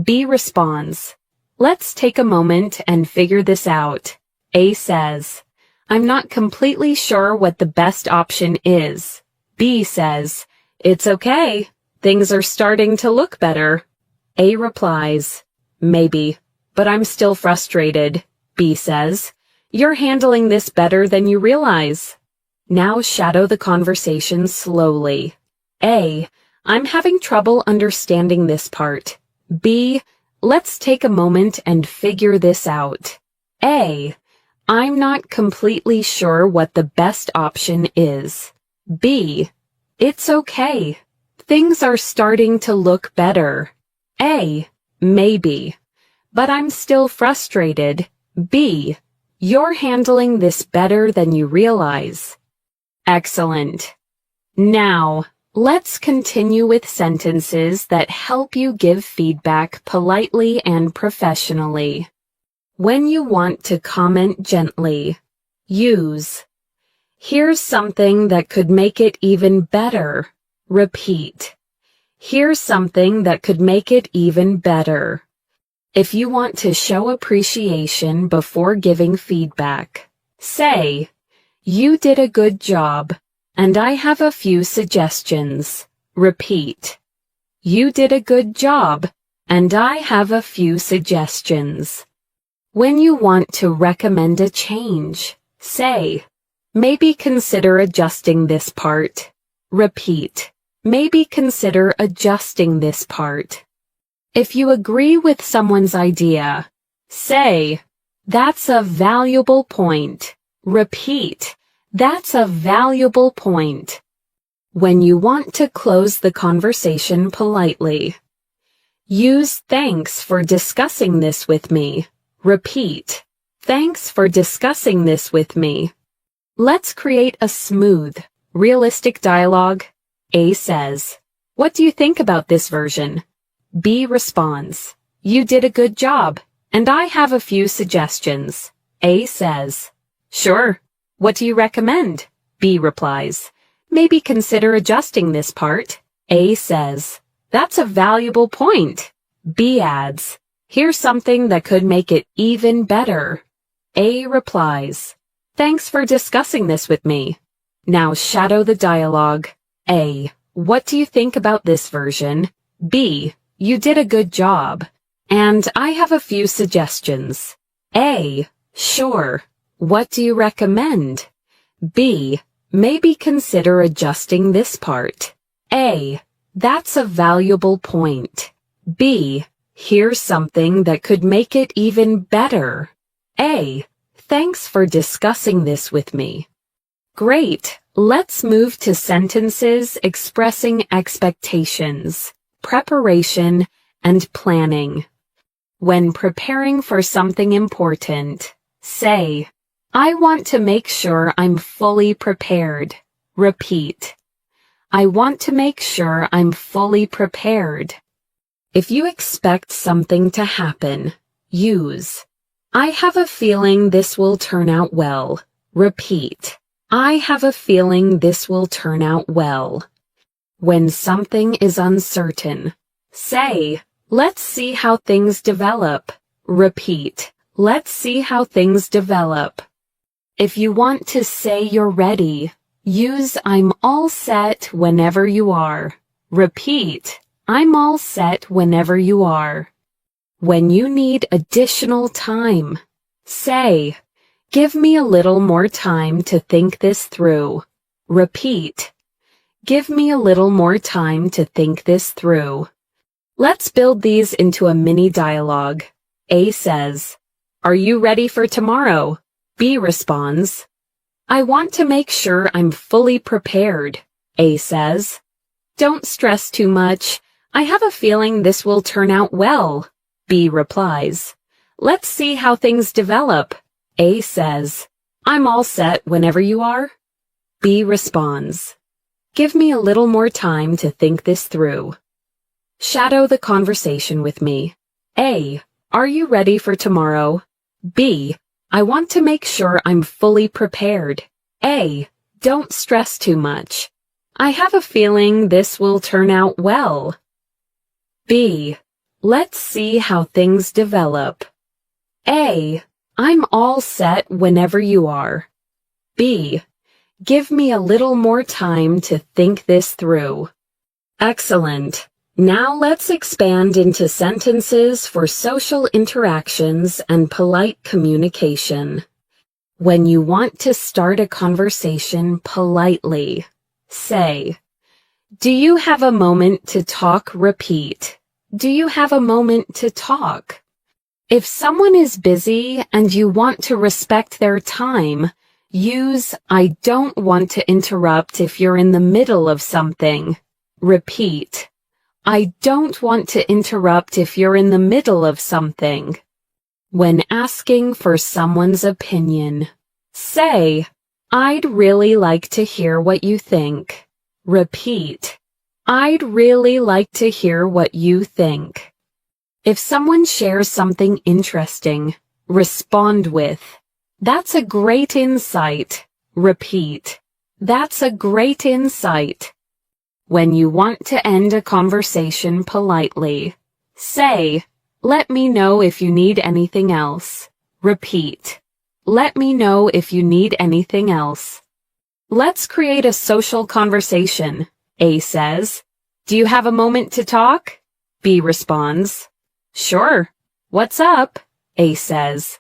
B responds, let's take a moment and figure this out. A says, I'm not completely sure what the best option is. B says, it's okay. Things are starting to look better. A replies, maybe, but I'm still frustrated. B says, you're handling this better than you realize. Now shadow the conversation slowly. A, I'm having trouble understanding this part. B, let's take a moment and figure this out. A, I'm not completely sure what the best option is. B, it's okay. Things are starting to look better. A, maybe, but I'm still frustrated. B, you're handling this better than you realize. Excellent. Now, let's continue with sentences that help you give feedback politely and professionally. When you want to comment gently, use, here's something that could make it even better. Repeat, here's something that could make it even better. If you want to show appreciation before giving feedback, say, you did a good job, and I have a few suggestions. Repeat. You did a good job, and I have a few suggestions. When you want to recommend a change, say, maybe consider adjusting this part. Repeat. Maybe consider adjusting this part. If you agree with someone's idea, say, that's a valuable point. Repeat. That's a valuable point. When you want to close the conversation politely, use thanks for discussing this with me. Repeat. Thanks for discussing this with me. Let's create a smooth, realistic dialogue. A says, what do you think about this version? B responds, you did a good job, and I have a few suggestions. A says, sure. What do you recommend? B replies, maybe consider adjusting this part. A says, that's a valuable point. B adds, here's something that could make it even better. A replies, thanks for discussing this with me. Now shadow the dialogue. A, what do you think about this version? B, you did a good job, and I have a few suggestions. A, sure. What do you recommend? B, maybe consider adjusting this part. A, that's a valuable point. B, here's something that could make it even better. A, thanks for discussing this with me. Great. Let's move to sentences expressing expectations, preparation, and planning. When preparing for something important, say, I want to make sure I'm fully prepared. Repeat. I want to make sure I'm fully prepared. If you expect something to happen, use, I have a feeling this will turn out well. Repeat. I have a feeling this will turn out well. When something is uncertain, say, let's see how things develop. Repeat. Let's see how things develop. If you want to say you're ready, use I'm all set whenever you are. Repeat. I'm all set whenever you are. When you need additional time, say, give me a little more time to think this through. Repeat. Give me a little more time to think this through. Let's build these into a mini dialogue. A says, are you ready for tomorrow? B responds, I want to make sure I'm fully prepared. A says, don't stress too much. I have a feeling this will turn out well. B replies, let's see how things develop. A says, I'm all set whenever you are. B responds, give me a little more time to think this through. Shadow the conversation with me. A, are you ready for tomorrow? B, I want to make sure I'm fully prepared. A, don't stress too much. I have a feeling this will turn out well. B, let's see how things develop. A, I'm all set whenever you are. B, give me a little more time to think this through. Excellent. Now let's expand into sentences for social interactions and polite communication. When you want to start a conversation politely, say, do you have a moment to talk? Repeat. Do you have a moment to talk? If someone is busy and you want to respect their time, use I don't want to interrupt if you're in the middle of something. Repeat. I don't want to interrupt if you're in the middle of something. When asking for someone's opinion, say, I'd really like to hear what you think. Repeat. I'd really like to hear what you think. If someone shares something interesting, respond with, that's a great insight. Repeat. That's a great insight. When you want to end a conversation politely, say, "Let me know if you need anything else." Repeat, "Let me know if you need anything else." Let's create a social conversation. A says, "Do you have a moment to talk?" B responds, "Sure. What's up?" A says,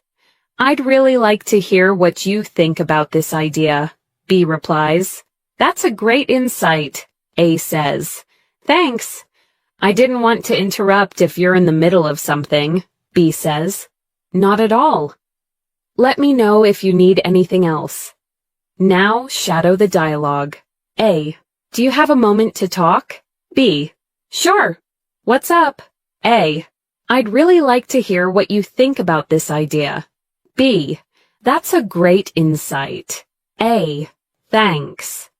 "I'd really like to hear what you think about this idea." B replies, "That's a great insight." A says, "Thanks. I didn't want to interrupt if you're in the middle of something." B says, "Not at all. Let me know if you need anything else." Now shadow the dialogue. A, "Do you have a moment to talk?" B, "Sure. What's up?" A, "I'd really like to hear what you think about this idea." B, "That's a great insight." A, "Thanks.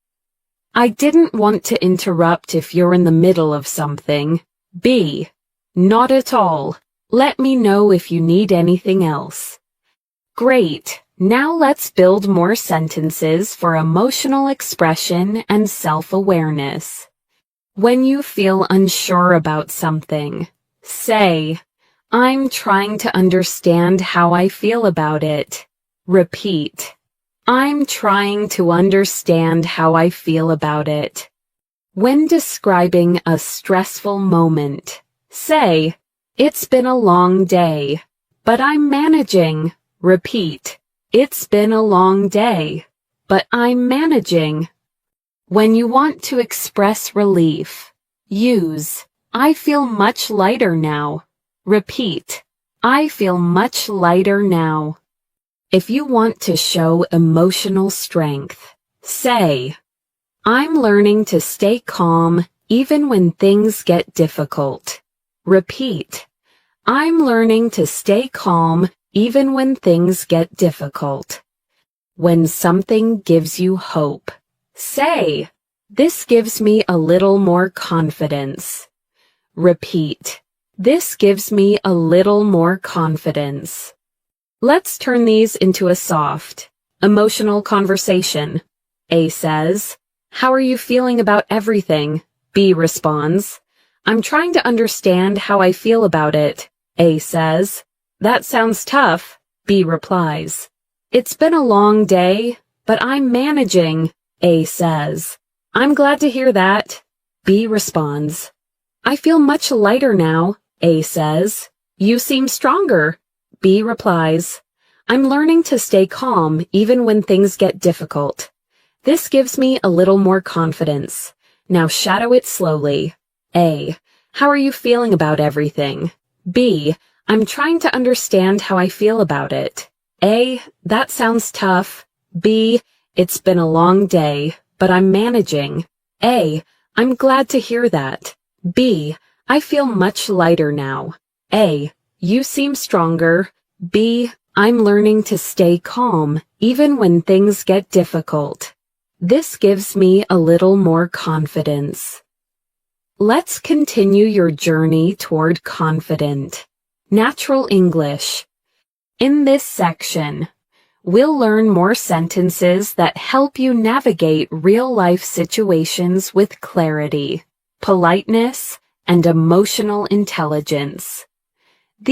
I didn't want to interrupt if you're in the middle of something." B, "Not at all. Let me know if you need anything else." Great. Now let's build more sentences for emotional expression and self-awareness. When you feel unsure about something, say, "I'm trying to understand how I feel about it." Repeat, "I'm trying to understand how I feel about it." When describing a stressful moment, say, "It's been a long day, but I'm managing." Repeat, "It's been a long day, but I'm managing." When you want to express relief, use, "I feel much lighter now." Repeat, "I feel much lighter now." If you want to show emotional strength, say, "I'm learning to stay calm even when things get difficult." Repeat, "I'm learning to stay calm even when things get difficult." When something gives you hope, say, "This gives me a little more confidence." Repeat, "This gives me a little more confidence." Let's turn these into a soft, emotional conversation. A says, "How are you feeling about everything?" B responds, "I'm trying to understand how I feel about it." A says, "That sounds tough." B replies, "It's been a long day, but I'm managing." A says, "I'm glad to hear that." B responds, "I feel much lighter now." A says, "You seem stronger." B replies, "I'm learning to stay calm even when things get difficult. This gives me a little more confidence." Now shadow it slowly. A, "How are you feeling about everything?" B, "I'm trying to understand how I feel about it." A, "That sounds tough." B, "It's been a long day, but I'm managing." A, "I'm glad to hear that." B, "I feel much lighter now." A, "You seem stronger." B, "I'm learning to stay calm even when things get difficult. This gives me a little more confidence." Let's continue your journey toward confident, natural English. In this section, we'll learn more sentences that help you navigate real-life situations with clarity, politeness, and emotional intelligence.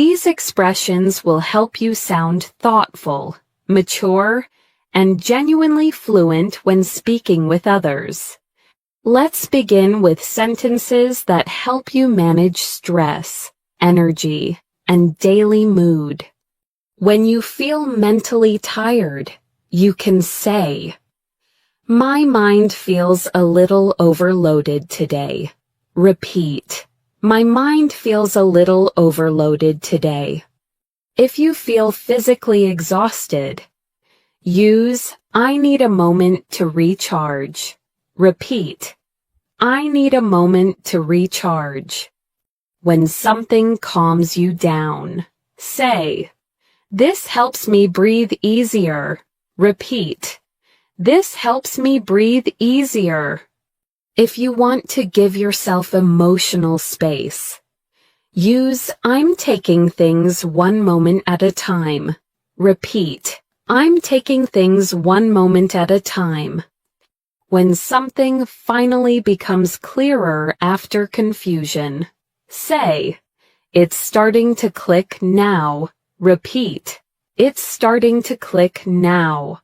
These expressions will help you sound thoughtful, mature, and genuinely fluent when speaking with others. Let's begin with sentences that help you manage stress, energy, and daily mood. When you feel mentally tired, you can say, "My mind feels a little overloaded today." Repeat, "My mind feels a little overloaded today." If you feel physically exhausted, use, "I need a moment to recharge." Repeat, "I need a moment to recharge." When something calms you down, say, "This helps me breathe easier." Repeat, "This helps me breathe easier." If you want to give yourself emotional space, use, "I'm taking things one moment at a time." Repeat, "I'm taking things one moment at a time." When something finally becomes clearer after confusion. Say, it's starting to click now. Repeat, it's starting to click now.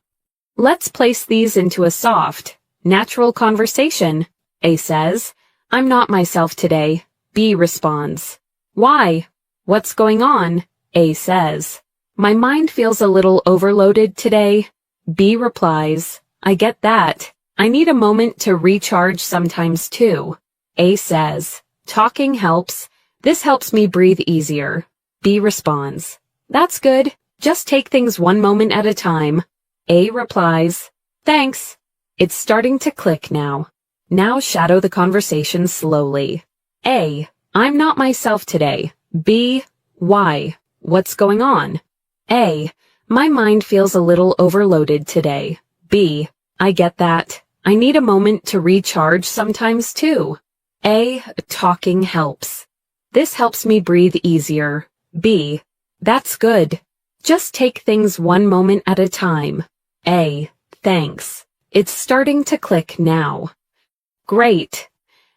Let's place these into a soft, natural conversation. A says, I'm not myself today. B responds, why? What's going on? A says, my mind feels a little overloaded today. B replies, I get that. I need a moment to recharge sometimes too. A says, talking helps. This helps me breathe easier. B responds, that's good. Just take things one moment at a time. A replies, thanks. It's starting to click now. Now shadow the conversation slowly. A, I'm not myself today. B, why? What's going on? A, my mind feels a little overloaded today. B, I get that. I need a moment to recharge sometimes too. A, talking helps. This helps me breathe easier. B, that's good. Just take things one moment at a time. A, thanks. It's starting to click now. Great.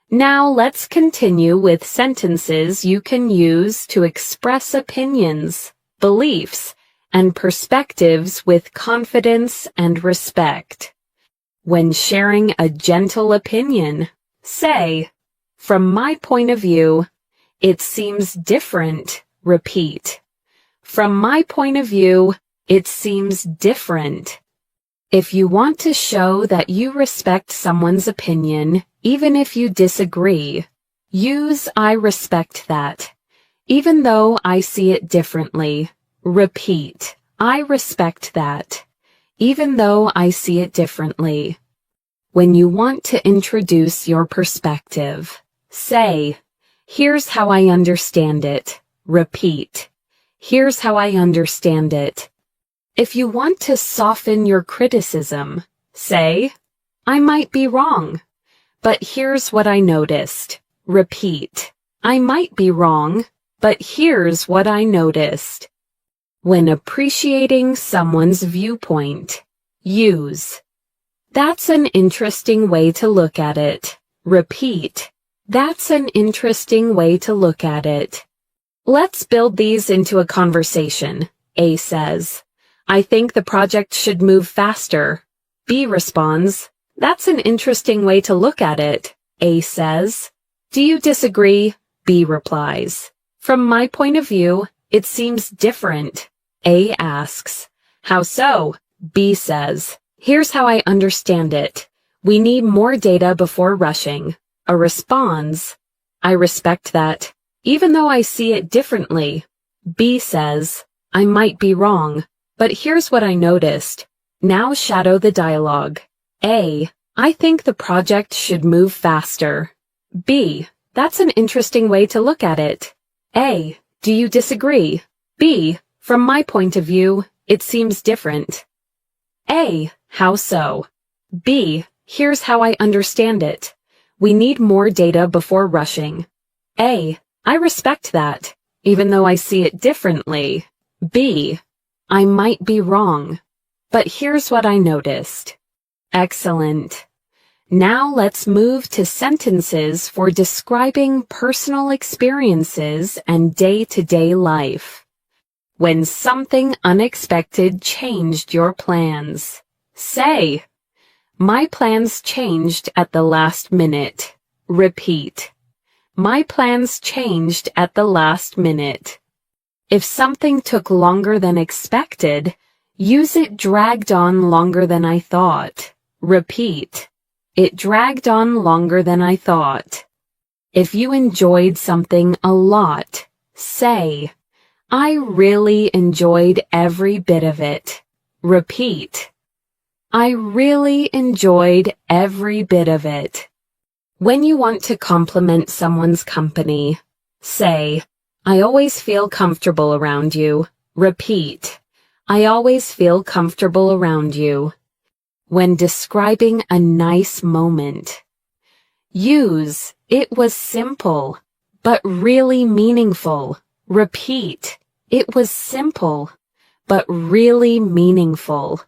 Now let's continue with sentences you can use to express opinions, beliefs, and perspectives with confidence and respect. When sharing a gentle opinion, say, from my point of view, it seems different. Repeat. From my point of view, it seems different. If you want to show that you respect someone's opinion, even if you disagree, use I respect that. Even though I see it differently. Repeat. I respect that. Even though I see it differently. When you want to introduce your perspective, say, here's how I understand it. Repeat. Here's how I understand it. If you want to soften your criticism, say, I might be wrong, but here's what I noticed. Repeat. I might be wrong, but here's what I noticed. When appreciating someone's viewpoint, use, that's an interesting way to look at it. Repeat. That's an interesting way to look at it. Let's build these into a conversation. A says, I think the project should move faster. B responds, that's an interesting way to look at it. A says, do you disagree? B replies, from my point of view, it seems different. A asks, how so? B says, here's how I understand it. We need more data before rushing. A responds, I respect that. Even though I see it differently. B says, I might be wrong, but here's what I noticed. Now shadow the dialogue. A, I think the project should move faster. B, that's an interesting way to look at it. A, do you disagree? B, from my point of view, it seems different. A, how so? B, here's how I understand it. We need more data before rushing. A, I respect that, even though I see it differently. B, I might be wrong, but here's what I noticed. Excellent. Now let's move to sentences for describing personal experiences and day-to-day life. When something unexpected changed your plans, say, my plans changed at the last minute. Repeat. My plans changed at the last minute. If something took longer than expected, use it dragged on longer than I thought. Repeat. It dragged on longer than I thought. If you enjoyed something a lot, say, I really enjoyed every bit of it. Repeat. I really enjoyed every bit of it. When you want to compliment someone's company, say, I always feel comfortable around you. Repeat. I always feel comfortable around you. When describing a nice moment, use, it was simple, but really meaningful. Repeat. It was simple, but really meaningful.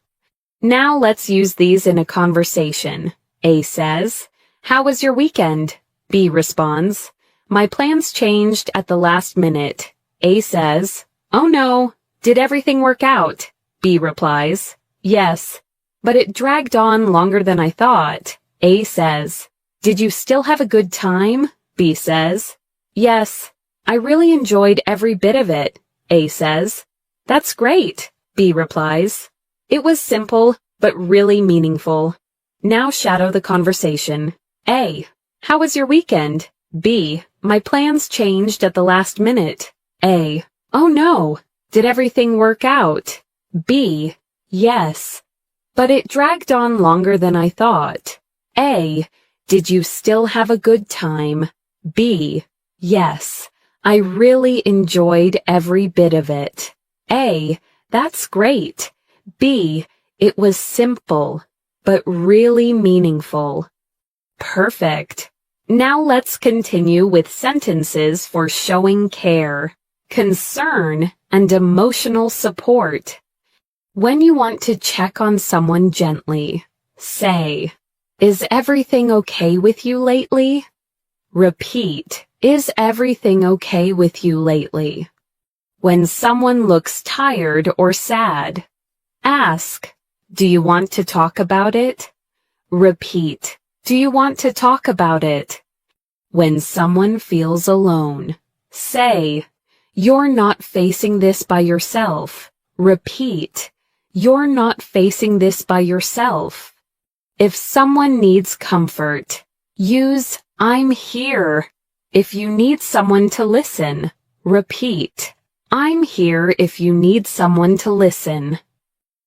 Now let's use these in a conversation. A says, "How was your weekend?" B responds, "My plans changed at the last minute." A says, "Oh no, did everything work out?" B replies, "Yes, but it dragged on longer than I thought." A says, "Did you still have a good time?" B says, "Yes, I really enjoyed every bit of it." A says, "That's great." B replies, "It was simple, but really meaningful." Now shadow the conversation. A, "How was your weekend?" B, "My plans changed at the last minute." A, "Oh no, did everything work out?" B, "Yes, but it dragged on longer than I thought." A, "Did you still have a good time?" B, "Yes, I really enjoyed every bit of it." A, "That's great." B, "It was simple, but really meaningful." Perfect. Now let's continue with sentences for showing care, concern, and emotional support. When you want to check on someone gently, say, "Is everything okay with you lately?" Repeat, "Is everything okay with you lately?" When someone looks tired or sad, ask, "Do you want to talk about it?" Repeat, "Do you want to talk about it?" When someone feels alone, say, "You're not facing this by yourself." Repeat, "You're not facing this by yourself." If someone needs comfort, use "I'm here." If you need someone to listen, repeat, "I'm here if you need someone to listen."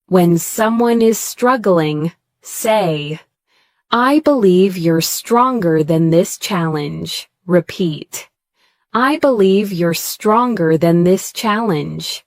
When someone is struggling, say, "I believe you're stronger than this challenge." Repeat, "I believe you're stronger than this challenge."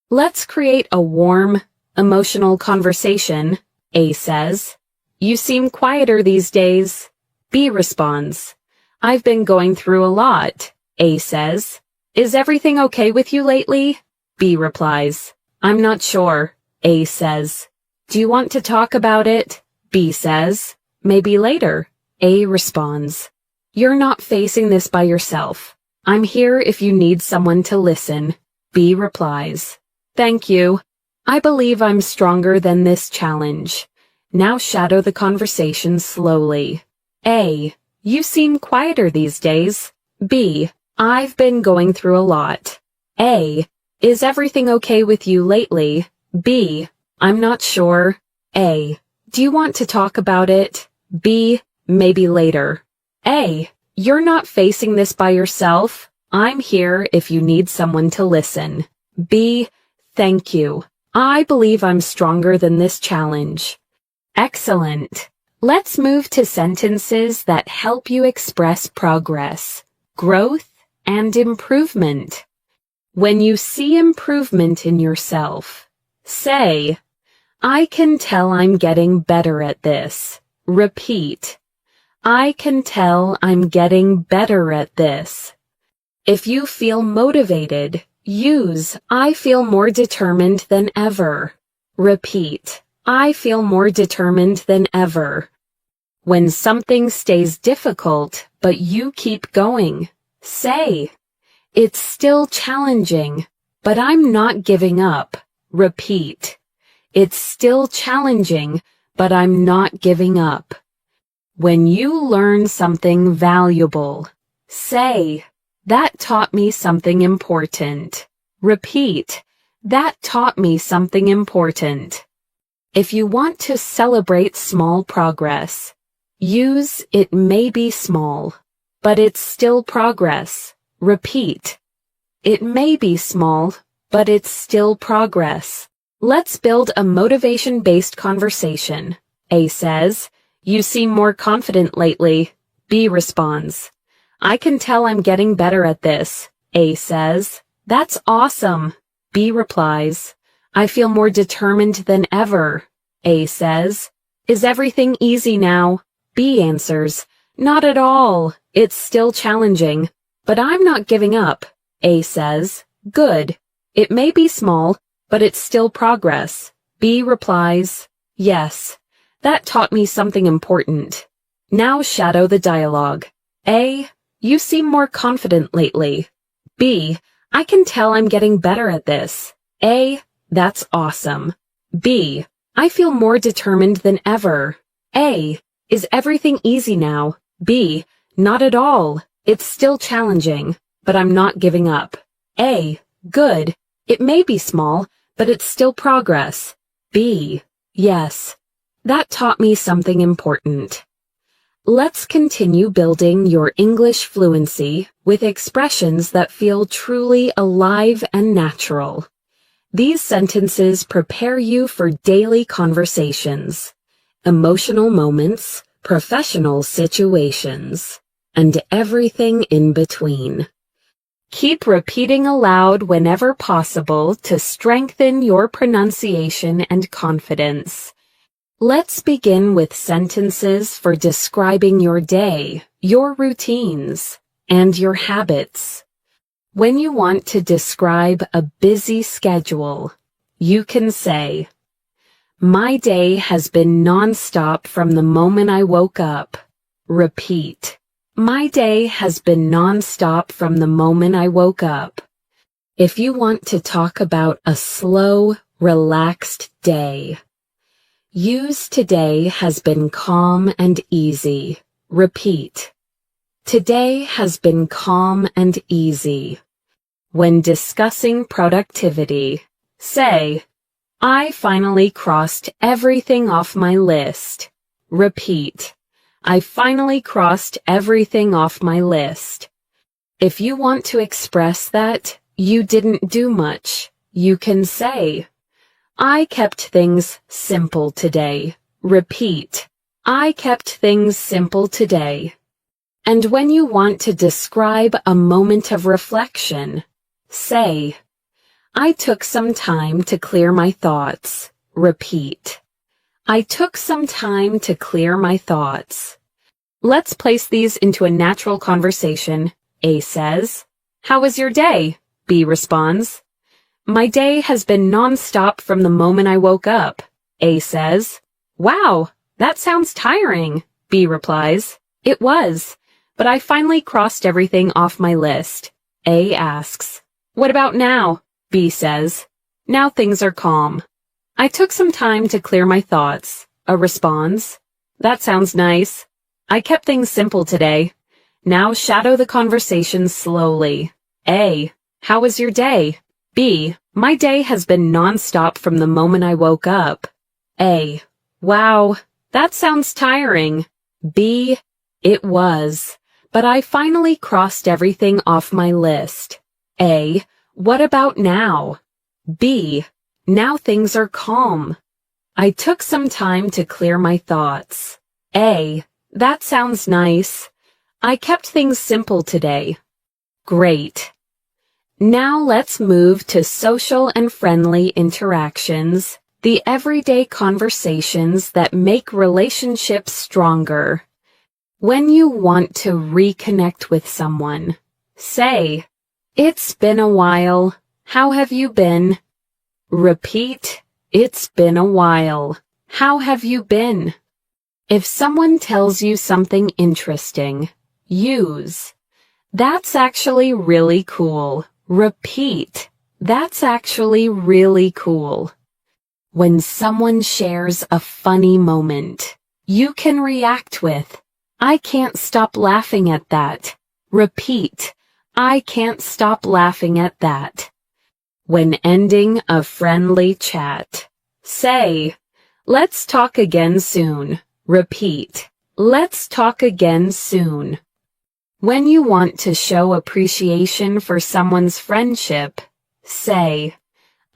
Let's create a warm, emotional conversation. A says, "You seem quieter these days." B responds, "I've been going through a lot." A says, "Is everything okay with you lately?" B replies, "I'm not sure." A says, "Do you want to talk about it?" B says, "Maybe later." A responds, "You're not facing this by yourself. I'm here if you need someone to listen." B replies, "Thank you. I believe I'm stronger than this challenge." Now shadow the conversation slowly. A, "You seem quieter these days." B, "I've been going through a lot." A, "Is everything okay with you lately?" B, "I'm not sure." A, "Do you want to talk about it?" B, "Maybe later." A, "You're not facing this by yourself. I'm here if you need someone to listen." B, "Thank you. I believe I'm stronger than this challenge." Excellent. Let's move to sentences that help you express progress, growth, and improvement. When you see improvement in yourself, say, "I can tell I'm getting better at this." Repeat, "I can tell I'm getting better at this." If you feel motivated, use "I feel more determined than ever." Repeat, "I feel more determined than ever." When something stays difficult, but you keep going, say, "It's still challenging, but I'm not giving up." Repeat, "It's still challenging, but I'm not giving up." When you learn something valuable, say, "That taught me something important." Repeat, "That taught me something important." If you want to celebrate small progress, use "It may be small, but it's still progress." Repeat, "It may be small, but it's still progress." Let's build a motivation-based conversation. A says, "You seem more confident lately." B responds, "I can tell I'm getting better at this." A says, "That's awesome." B replies, "I feel more determined than ever." A says, "Is everything easy now?" B answers, "Not at all. It's still challenging, but I'm not giving up." A says, "Good. It may be small, but it's still progress." B replies, "Yes, that taught me something important." Now shadow the dialogue. A. You seem more confident lately. B. I can tell I'm getting better at this. A. That's awesome. B. I feel more determined than ever. A. Is everything easy now? B. Not at all. It's still challenging, but I'm not giving up. A. Good. It may be small, but it's still progress. B. Yes. That taught me something important. Let's continue building your English fluency with expressions that feel truly alive and natural. These sentences prepare you for daily conversations, emotional moments, professional situations, and everything in between. Keep repeating aloud whenever possible to strengthen your pronunciation and confidence. Let's begin with sentences for describing your day, your routines, and your habits. When you want to describe a busy schedule, you can say, My day has been nonstop from the moment I woke up. Repeat. My day has been nonstop from the moment I woke up. If you want to talk about a slow, relaxed day, use today has been calm and easy. Repeat. Today has been calm and easy. When discussing productivity, say, I finally crossed everything off my list. Repeat. I finally crossed everything off my list. If you want to express that you didn't do much, you can say, I kept things simple today. Repeat. I kept things simple today. And when you want to describe a moment of reflection, say, I took some time to clear my thoughts. Repeat. I took some time to clear my thoughts. Let's place these into a natural conversation. A says, How was your day? B responds, My day has been nonstop from the moment I woke up. A says, Wow, that sounds tiring. B replies, It was, but I finally crossed everything off my list. A asks, What about now? B says, Now things are calm. I took some time to clear my thoughts. A responds, That sounds nice. I kept things simple today. Now shadow the conversation slowly. A. How was your day? B. My day has been nonstop from the moment I woke up. A. Wow, that sounds tiring. B. It was, but I finally crossed everything off my list. A. What about now? B. Now things are calm. I took some time to clear my thoughts. A. That sounds nice. I kept things simple today. Great. Now let's move to social and friendly interactions, the everyday conversations that make relationships stronger. When you want to reconnect with someone, say, It's been a while. How have you been? Repeat, It's been a while. How have you been? If someone tells you something interesting, use, That's actually really cool. Repeat, That's actually really cool. When someone shares a funny moment, you can react with, I can't stop laughing at that. Repeat, I can't stop laughing at that. When ending a friendly chat, say, Let's talk again soon. Repeat, Let's talk again soon. When you want to show appreciation for someone's friendship, say,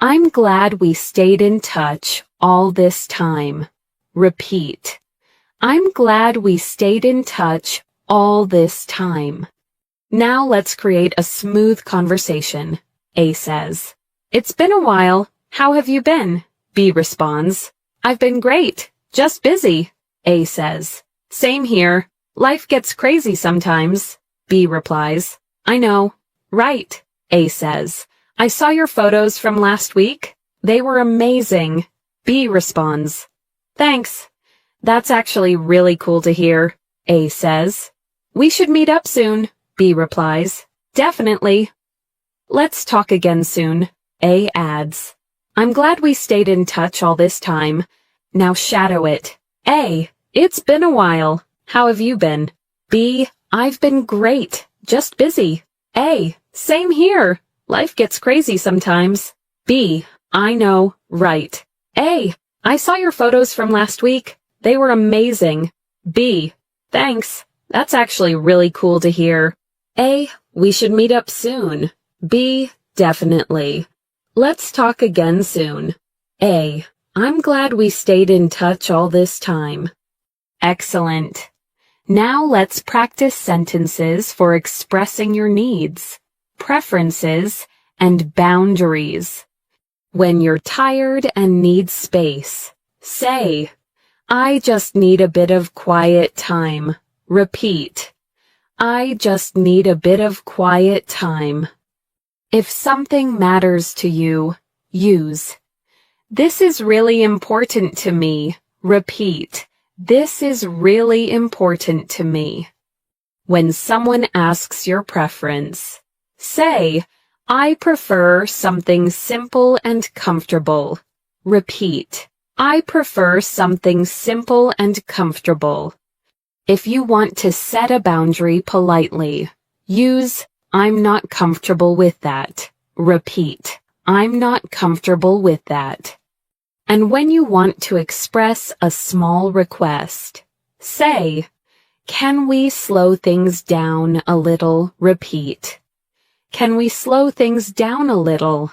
I'm glad we stayed in touch all this time. Repeat, I'm glad we stayed in touch all this time. Now let's create a smooth conversation. A says, It's been a while. How have you been? B responds, I've been great. Just busy. A says, Same here. Life gets crazy sometimes. B replies, I know. Right. A says, I saw your photos from last week. They were amazing. B responds, Thanks. That's actually really cool to hear. A says. We should meet up soon, B replies. Definitely. Let's talk again soon, A adds. I'm glad we stayed in touch all this time. Now shadow it. A, it's been a while. How have you been? B, I've been great, just busy. A, same here. Life gets crazy sometimes. B, I know, right. A, I saw your photos from last week. They were amazing. B, thanks. That's actually really cool to hear. A, we should meet up soon. B, definitely. Let's talk again soon. A, I'm glad we stayed in touch all this time. Excellent. Now let's practice sentences for expressing your needs, preferences, and boundaries. When you're tired and need space, say, I just need a bit of quiet time. Repeat, I just need a bit of quiet time. If something matters to you, use. This is really important to me. Repeat, this is really important to me. When someone asks your preference, say, I prefer something simple and comfortable. Repeat, I prefer something simple and comfortable. If you want to set a boundary politely, use, I'm not comfortable with that. Repeat, I'm not comfortable with that. And when you want to express a small request, say, can we slow things down a little? Repeat, can we slow things down a little?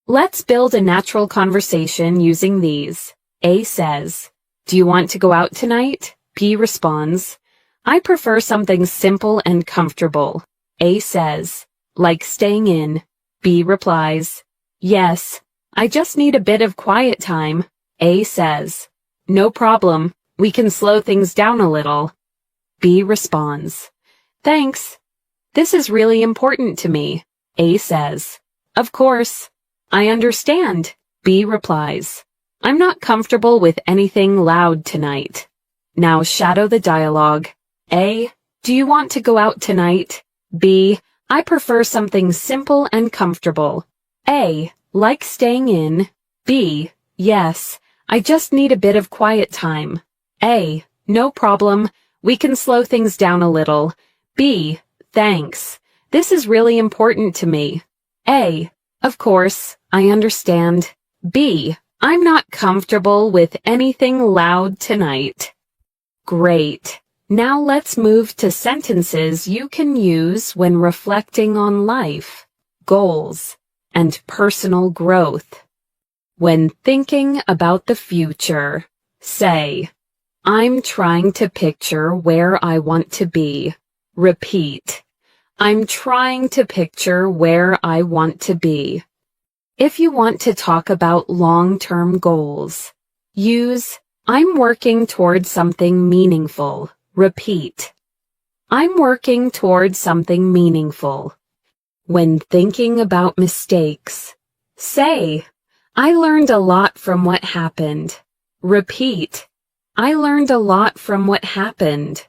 Let's build a natural conversation using these. A says, do you want to go out tonight? B responds, I prefer something simple and comfortable. A says, like staying in. B replies, yes, I just need a bit of quiet time. A says, no problem, we can slow things down a little. B responds, thanks. This is really important to me. A says, of course. I understand. B replies, I'm not comfortable with anything loud tonight. Now shadow the dialogue. A, do you want to go out tonight? B, I prefer something simple and comfortable. A, like staying in. B, yes, I just need a bit of quiet time. A, no problem, we can slow things down a little. B, thanks. This is really important to me. A, of course, I understand. B, I'm not comfortable with anything loud tonight. Great. Now let's move to sentences you can use when reflecting on life, goals, and personal growth. When thinking about the future, say, I'm trying to picture where I want to be. Repeat, I'm trying to picture where I want to be. If you want to talk about long-term goals, use, I'm working toward something meaningful. Repeat, I'm working toward something meaningful. When thinking about mistakes, say, I learned a lot from what happened. Repeat, I learned a lot from what happened.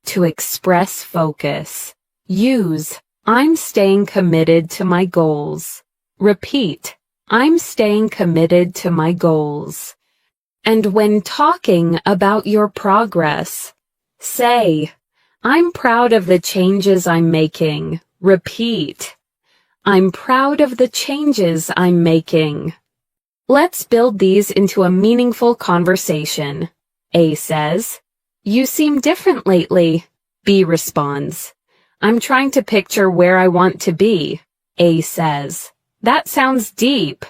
To express focus, use, I'm staying committed to my goals. Repeat, I'm staying committed to my goals. And when talking about your progress, say, I'm proud of the changes I'm making. Repeat, I'm proud of the changes I'm making. Let's build these into a meaningful conversation. A says, you seem different lately. B responds, I'm trying to picture where I want to be. A says, that sounds deep.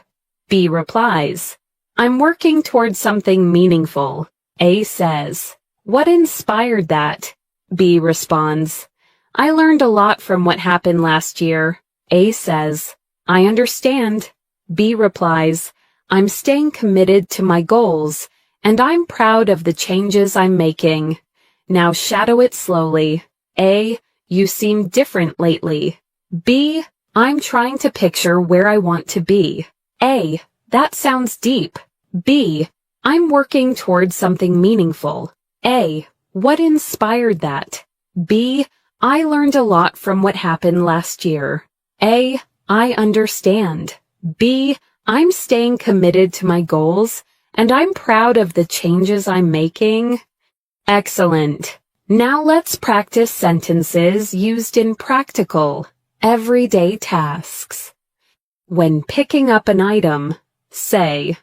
B replies, I'm working towards something meaningful. A says, what inspired that? B responds, I learned a lot from what happened last year. A says, I understand. B replies, I'm staying committed to my goals, and I'm proud of the changes I'm making. Now shadow it slowly. A, you seem different lately. B, I'm trying to picture where I want to be. A, that sounds deep. B, I'm working towards something meaningful. A, What inspired that? B. I learned a lot from what happened last year. A. I understand. B. I'm staying committed to my goals, and I'm proud of the changes I'm making. Excellent. Now let's practice sentences used in practical, everyday tasks. When picking up an item, say,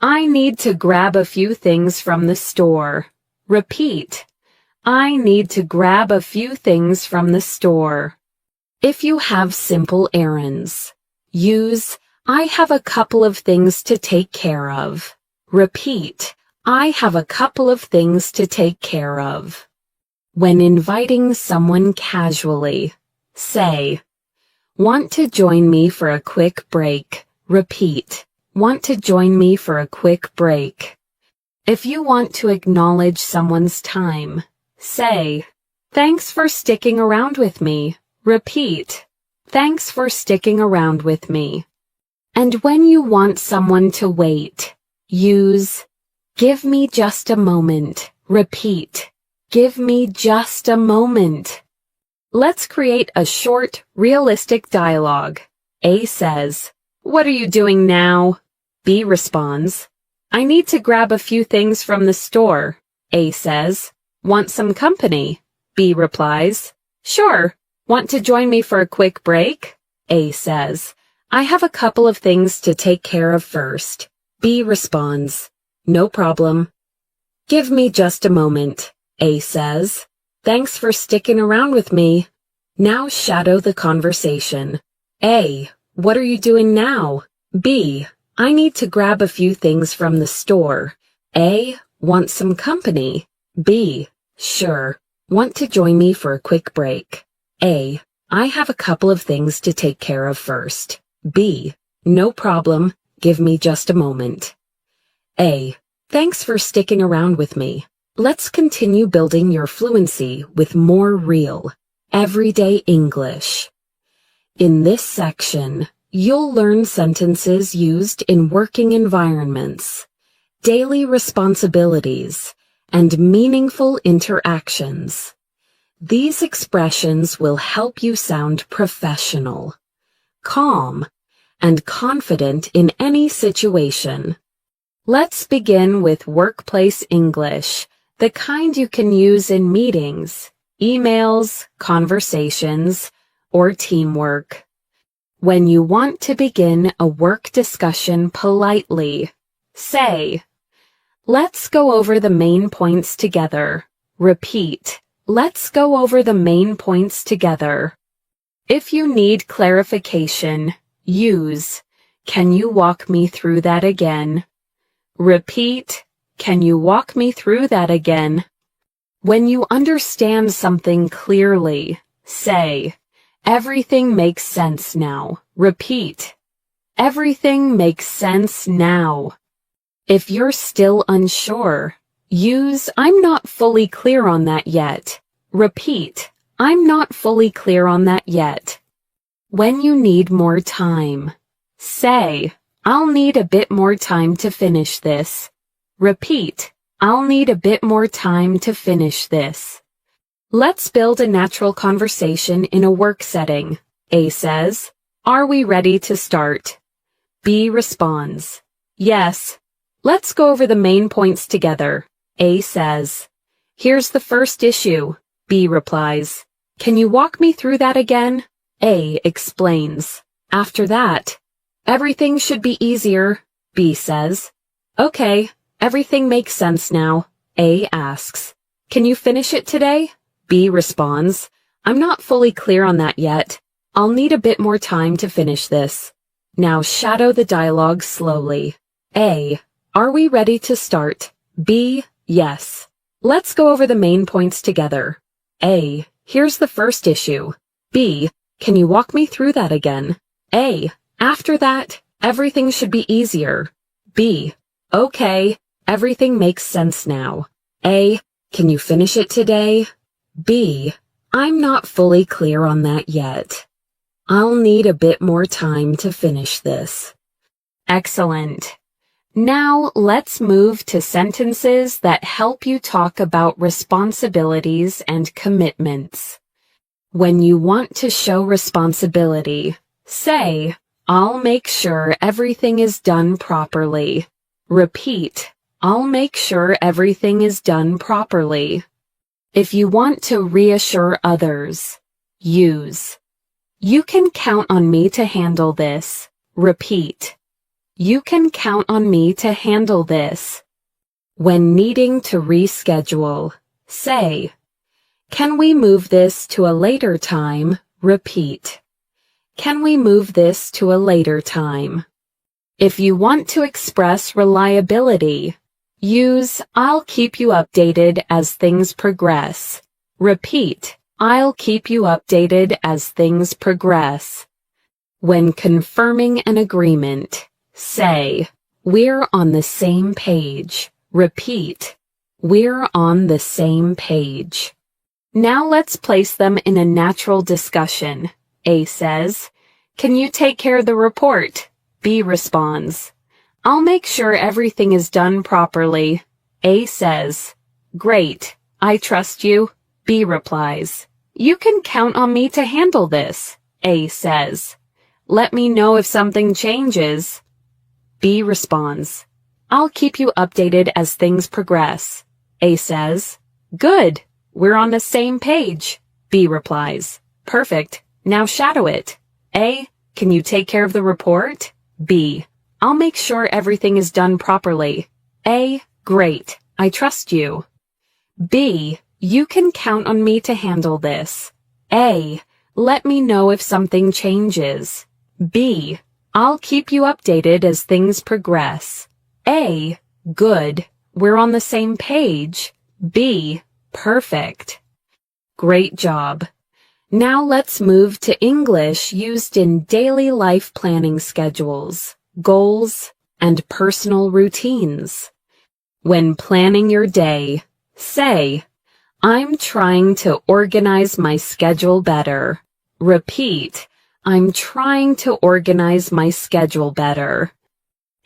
I need to grab a few things from the store. Repeat, I need to grab a few things from the store. If you have simple errands, use, I have a couple of things to take care of. Repeat, I have a couple of things to take care of. When inviting someone casually, say, want to join me for a quick break. Repeat, want to join me for a quick break. If you want to acknowledge someone's time, say, thanks for sticking around with me. Repeat, thanks for sticking around with me. And when you want someone to wait, use, give me just a moment. Repeat, give me just a moment. Let's create a short, realistic dialogue. A says, what are you doing now? B responds, I need to grab a few things from the store. A says, want some company? B replies, sure. Want to join me for a quick break? A says, I have a couple of things to take care of first. B responds, no problem. Give me just a moment. A says, thanks for sticking around with me. Now shadow the conversation. A, what are you doing now? B, I need to grab a few things from the store. A, want some company? B, sure. Want to join me for a quick break? A, I have a couple of things to take care of first. B, no problem. Give me just a moment. A, thanks for sticking around with me. Let's continue building your fluency with more real, everyday English. In this section, you'll learn sentences used in working environments, daily responsibilities, and meaningful interactions. These expressions will help you sound professional, calm, and confident in any situation. Let's begin with workplace English, the kind you can use in meetings, emails, conversations, or teamwork. When you want to begin a work discussion politely, say, let's go over the main points together. Repeat, let's go over the main points together. If you need clarification, use, can you walk me through that again? Repeat, can you walk me through that again? When you understand something clearly, say, everything makes sense now. Repeat, everything makes sense now. If you're still unsure, use, I'm not fully clear on that yet. Repeat, I'm not fully clear on that yet. When you need more time, say, I'll need a bit more time to finish this. Repeat, I'll need a bit more time to finish this. Let's build a natural conversation in a work setting. A says, are we ready to start? B responds, yes. Let's go over the main points together. A says, here's the first issue. B replies, can you walk me through that again? A explains, after that, everything should be easier. B says, okay, everything makes sense now. A asks, can you finish it today? B responds, I'm not fully clear on that yet. I'll need a bit more time to finish this. Now shadow the dialogue slowly. A, are we ready to start? B, yes. Let's go over the main points together. A, here's the first issue. B, can you walk me through that again? A, after that, everything should be easier. B, okay, everything makes sense now. A, can you finish it today? B, I'm not fully clear on that yet. I'll need a bit more time to finish this. Excellent. Now let's move to sentences that help you talk about responsibilities and commitments. When you want to show responsibility, say, I'll make sure everything is done properly. Repeat, I'll make sure everything is done properly. If you want to reassure others, use, you can count on me to handle this. Repeat, you can count on me to handle this. When needing to reschedule, say, can we move this to a later time? Repeat, can we move this to a later time? If you want to express reliability, use, I'll keep you updated as things progress. Repeat, I'll keep you updated as things progress. When confirming an agreement, say, we're on the same page. Repeat, we're on the same page. Now let's place them in a natural discussion. A says, can you take care of the report? B responds, I'll make sure everything is done properly. A says, great, I trust you. B replies, you can count on me to handle this. A says, let me know if something changes. B responds, I'll keep you updated as things progress. A says, good, we're on the same page. B replies, perfect, now shadow it. A, can you take care of the report? B, I'll make sure everything is done properly. A, great, I trust you. B, you can count on me to handle this. A, let me know if something changes. B, I'll keep you updated as things progress. A, good, we're on the same page. B, perfect. Great job. Now let's move to English used in daily life planning schedules, goals, and personal routines. When planning your day, say, I'm trying to organize my schedule better. Repeat, I'm trying to organize my schedule better.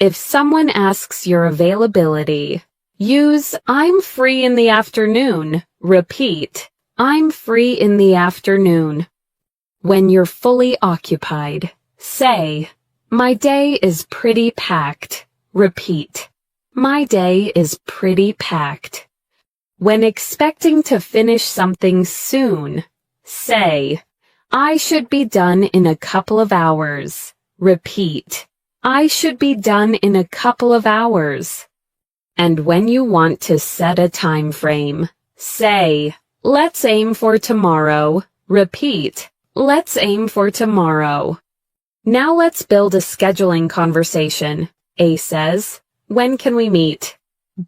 If someone asks your availability, use I'm free in the afternoon. Repeat, I'm free in the afternoon. When you're fully occupied, say, my day is pretty packed. Repeat, my day is pretty packed. When expecting to finish something soon, say, I should be done in a couple of hours. Repeat, I should be done in a couple of hours. And when you want to set a time frame, say, let's aim for tomorrow. Repeat, let's aim for tomorrow. Now let's build a scheduling conversation. A says, when can we meet?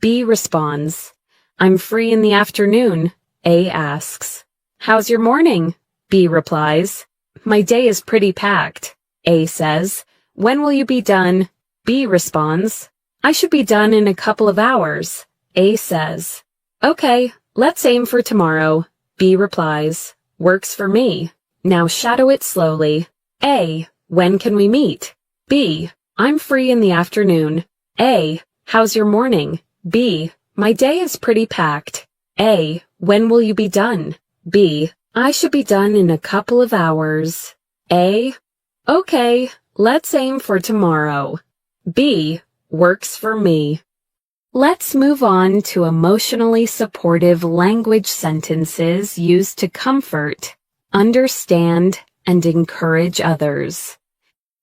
B responds, I'm free in the afternoon. A asks, how's your morning? B replies, my day is pretty packed. A says, when will you be done? B responds, I should be done in a couple of hours. A says, okay, let's aim for tomorrow. B replies, works for me. Now shadow it slowly. A, when can we meet? B, I'm free in the afternoon. A, how's your morning? B, my day is pretty packed. A, when will you be done? B, I should be done in a couple of hours. A, okay, let's aim for tomorrow. B, works for me. Let's move on to emotionally supportive language sentences used to comfort, understand, and encourage others.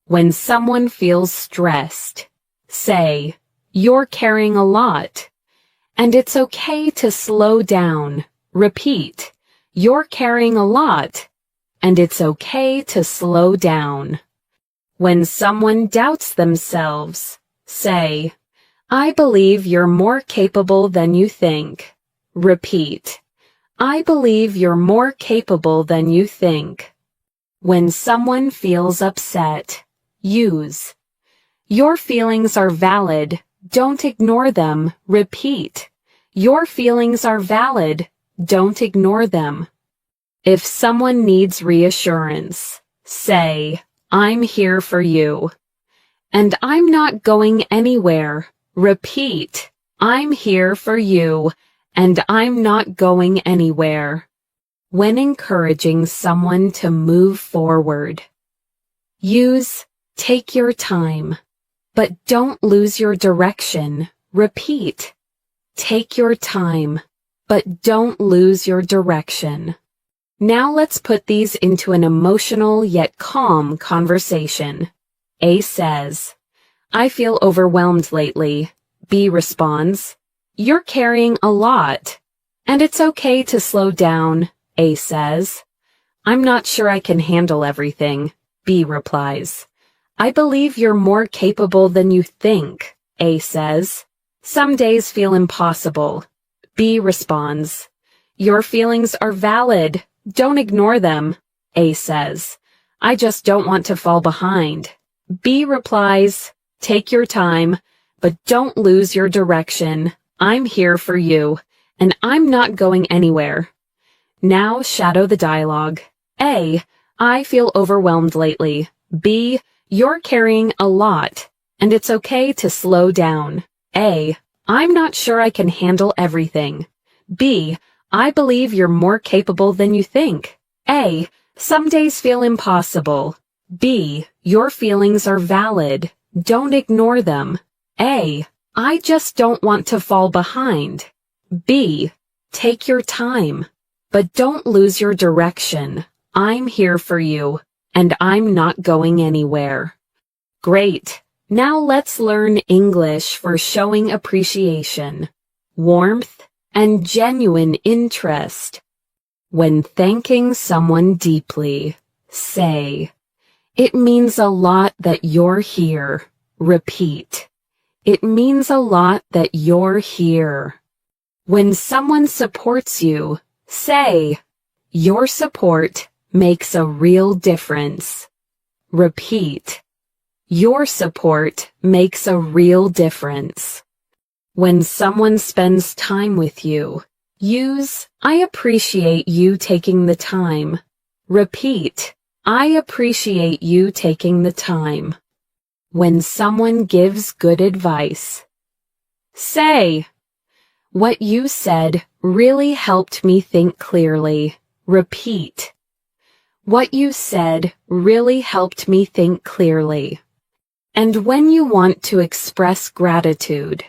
When someone feels stressed, say, you're carrying a lot, and it's okay to slow down. Repeat, you're carrying a lot, and it's okay to slow down. When someone doubts themselves, say, I believe you're more capable than you think. Repeat, I believe you're more capable than you think. When someone feels upset, use, your feelings are valid. Don't ignore them. Repeat, your feelings are valid. Don't ignore them. If someone needs reassurance, say, I'm here for you. And I'm not going anywhere. Repeat, I'm here for you, and I'm not going anywhere. When encouraging someone to move forward, use take your time, but don't lose your direction. Repeat, take your time, but don't lose your direction. Now let's put these into an emotional yet calm conversation. A says, I feel overwhelmed lately. B responds, you're carrying a lot, and it's okay to slow down. A says, I'm not sure I can handle everything. B replies, I believe you're more capable than you think. A says, some days feel impossible. B responds, your feelings are valid. Don't ignore them. A says, I just don't want to fall behind. B replies, take your time, but don't lose your direction. I'm here for you, and I'm not going anywhere. Now shadow the dialogue. A, I feel overwhelmed lately. B, you're carrying a lot, and it's okay to slow down. A, I'm not sure I can handle everything. B, I believe you're more capable than you think. A, some days feel impossible. B, your feelings are valid. Don't ignore them. A, I just don't want to fall behind. B, take your time, but don't lose your direction. I'm here for you, and I'm not going anywhere. Great. Now let's learn English for showing appreciation, warmth, and genuine interest. When thanking someone deeply, say, it means a lot that you're here. Repeat, it means a lot that you're here. When someone supports you, say, your support makes a real difference. Repeat, your support makes a real difference. When someone spends time with you, use, I appreciate you taking the time. Repeat, I appreciate you taking the time. When someone gives good advice, say, what you said really helped me think clearly. Repeat, what you said really helped me think clearly. And when you want to express gratitude,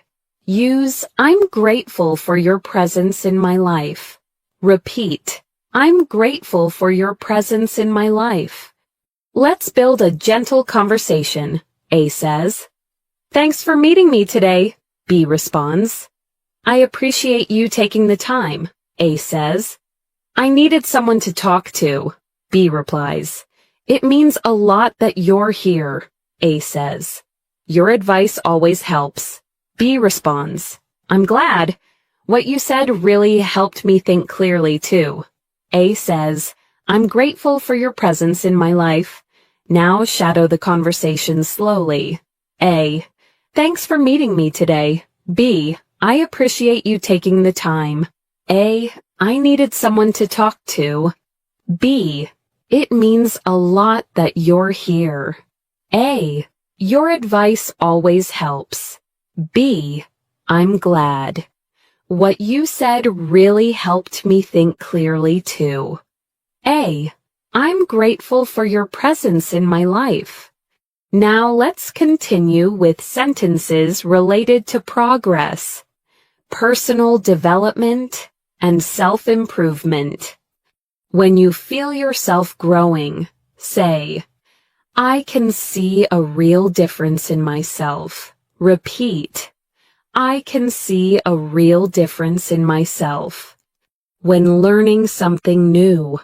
use, I'm grateful for your presence in my life. Repeat, I'm grateful for your presence in my life. Let's build a gentle conversation. A says, thanks for meeting me today. B responds, I appreciate you taking the time. A says, I needed someone to talk to. B replies, it means a lot that you're here. A says, your advice always helps. B responds, I'm glad. What you said really helped me think clearly too. A says, I'm grateful for your presence in my life. Now shadow the conversation slowly. A, thanks for meeting me today. B, I appreciate you taking the time. A, I needed someone to talk to. B, it means a lot that you're here. A, your advice always helps. B, I'm glad. What you said really helped me think clearly too. A, I'm grateful for your presence in my life. Now let's continue with sentences related to progress, personal development, and self-improvement. When you feel yourself growing, say, I can see a real difference in myself. Repeat, I can see a real difference in myself. When learning something new,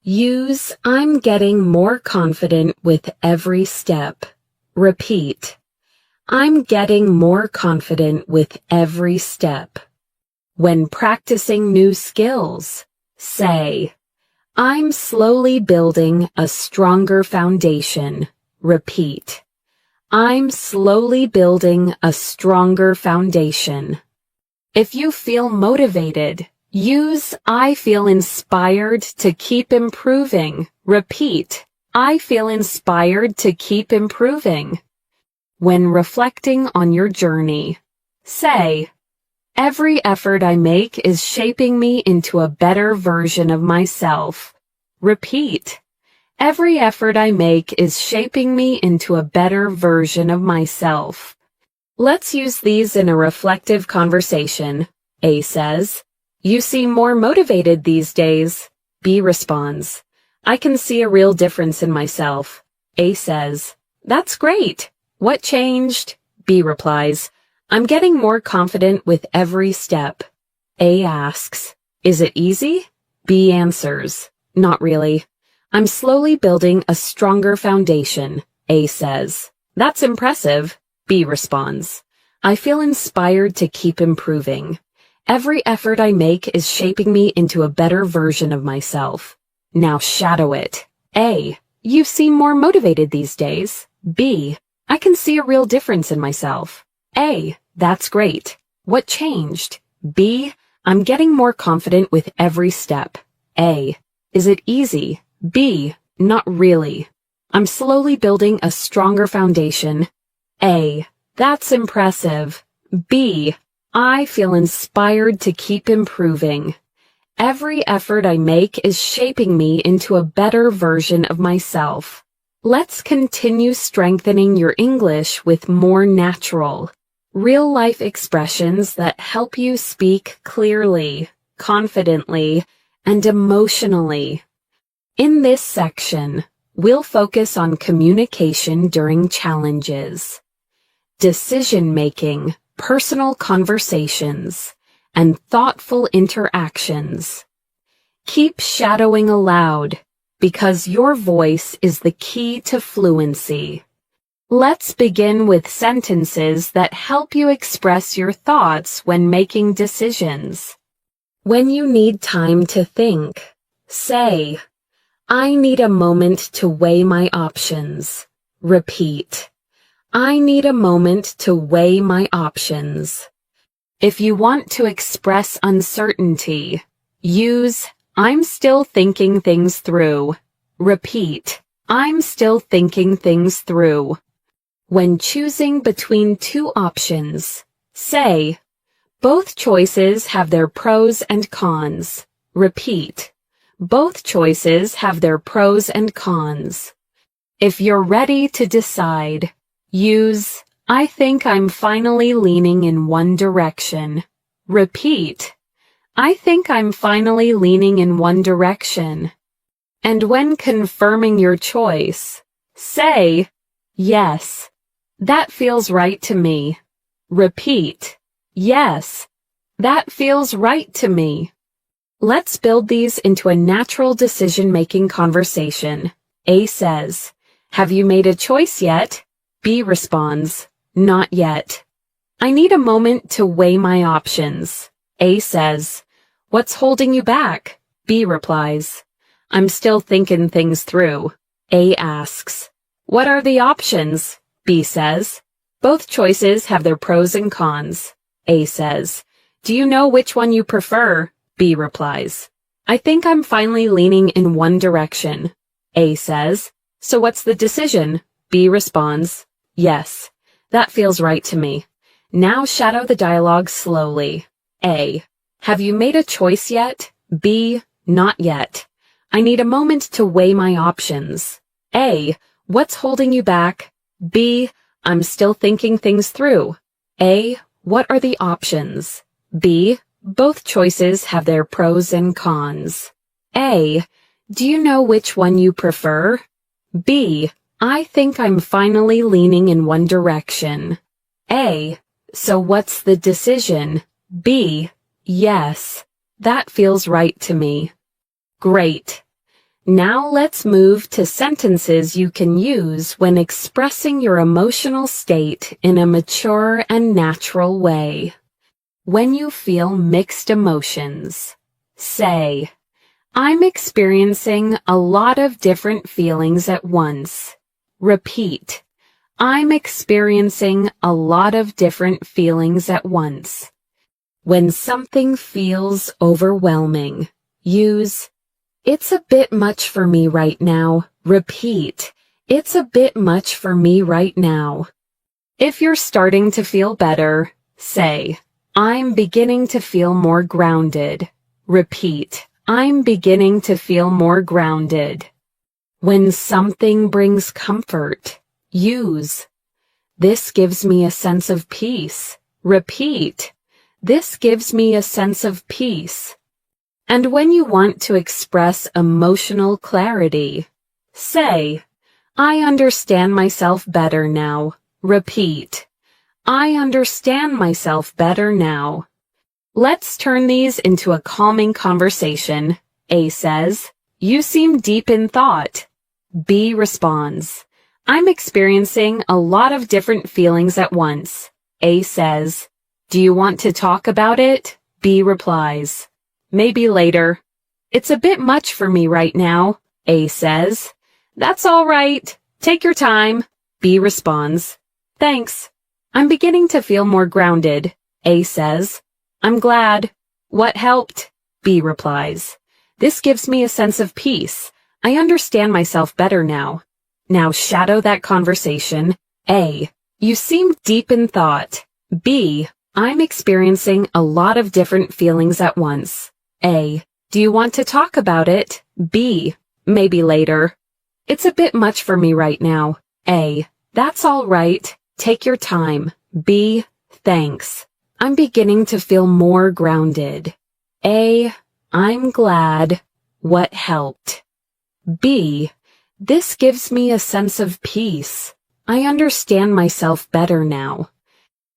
use, I'm getting more confident with every step. Repeat, I'm getting more confident with every step. When practicing new skills, say, I'm slowly building a stronger foundation. Repeat, I'm slowly building a stronger foundation. If you feel motivated, use, I feel inspired to keep improving. Repeat, I feel inspired to keep improving. When reflecting on your journey, say, every effort I make is shaping me into a better version of myself. Repeat. Every effort I make is shaping me into a better version of myself. Let's use these in a reflective conversation. A says, "You seem more motivated these days." B responds, "I can see a real difference in myself." A says, "That's great. What changed?" B replies, "I'm getting more confident with every step." A asks, "Is it easy?" B answers, "Not really. I'm slowly building a stronger foundation." A says, "That's impressive." B responds, "I feel inspired to keep improving. Every effort I make is shaping me into a better version of myself. Now shadow it." A, "You seem more motivated these days." B, "I can see a real difference in myself." A, "That's great. What changed?" B, "I'm getting more confident with every step." A, "Is it easy?" B, "Not really. I'm slowly building a stronger foundation." A, "That's impressive." B, "I feel inspired to keep improving. Every effort I make is shaping me into a better version of myself." Let's continue strengthening your English with more natural, real-life expressions that help you speak clearly, confidently, and emotionally. In this section, we'll focus on communication during challenges, decision-making, personal conversations, and thoughtful interactions. Keep shadowing aloud, because your voice is the key to fluency. Let's begin with sentences that help you express your thoughts when making decisions. When you need time to think, say, "I need a moment to weigh my options." Repeat, "I need a moment to weigh my options." If you want to express uncertainty, use "I'm still thinking things through." Repeat, "I'm still thinking things through." When choosing between two options, say, "Both choices have their pros and cons." Repeat, "Both choices have their pros and cons." If you're ready to decide, use "I think I'm finally leaning in one direction." Repeat, "I think I'm finally leaning in one direction." And when confirming your choice, say, "Yes, that feels right to me." Repeat, "Yes, that feels right to me." Let's build these into a natural decision-making conversation. A says, "Have you made a choice yet?" B responds, "Not yet. I need a moment to weigh my options." A says, "What's holding you back?" B replies, "I'm still thinking things through." A asks, "What are the options?" B says, "Both choices have their pros and cons." A says, "Do you know which one you prefer?" B replies, "I think I'm finally leaning in one direction." A says, "So what's the decision?" B responds, "Yes, that feels right to me." Now shadow the dialogue slowly. A, "Have you made a choice yet?" B, "Not yet. I need a moment to weigh my options." A, "What's holding you back?" B, "I'm still thinking things through." A, "What are the options?" B, "Both choices have their pros and cons." A, "Do you know which one you prefer?" B, "I think I'm finally leaning in one direction." A, "So what's the decision?" B, "Yes, that feels right to me." Great. Now let's move to sentences you can use when expressing your emotional state in a mature and natural way. When you feel mixed emotions, say, "I'm experiencing a lot of different feelings at once." Repeat, "I'm experiencing a lot of different feelings at once." When something feels overwhelming, use "It's a bit much for me right now." Repeat, "It's a bit much for me right now." If you're starting to feel better, say, I'm beginning to feel more grounded. Repeat, I'm beginning to feel more grounded. When something brings comfort, use, this gives me a sense of peace. Repeat, this gives me a sense of peace. And when you want to express emotional clarity, say, I understand myself better now. Repeat, I understand myself better now. Let's turn these into a calming conversation. A says, you seem deep in thought. B responds, I'm experiencing a lot of different feelings at once. A says, do you want to talk about it? B replies, maybe later. It's a bit much for me right now. A says, that's all right. Take your time. B responds, thanks. I'm beginning to feel more grounded. A says, I'm glad. What helped? B replies, this gives me a sense of peace. I understand myself better now. Now shadow that conversation. A, you seem deep in thought. B, I'm experiencing a lot of different feelings at once. A, do you want to talk about it? B, maybe later. It's a bit much for me right now. A, that's all right. Take your time. B, thanks. I'm beginning to feel more grounded. A, I'm glad. What helped? B, this gives me a sense of peace. I understand myself better now.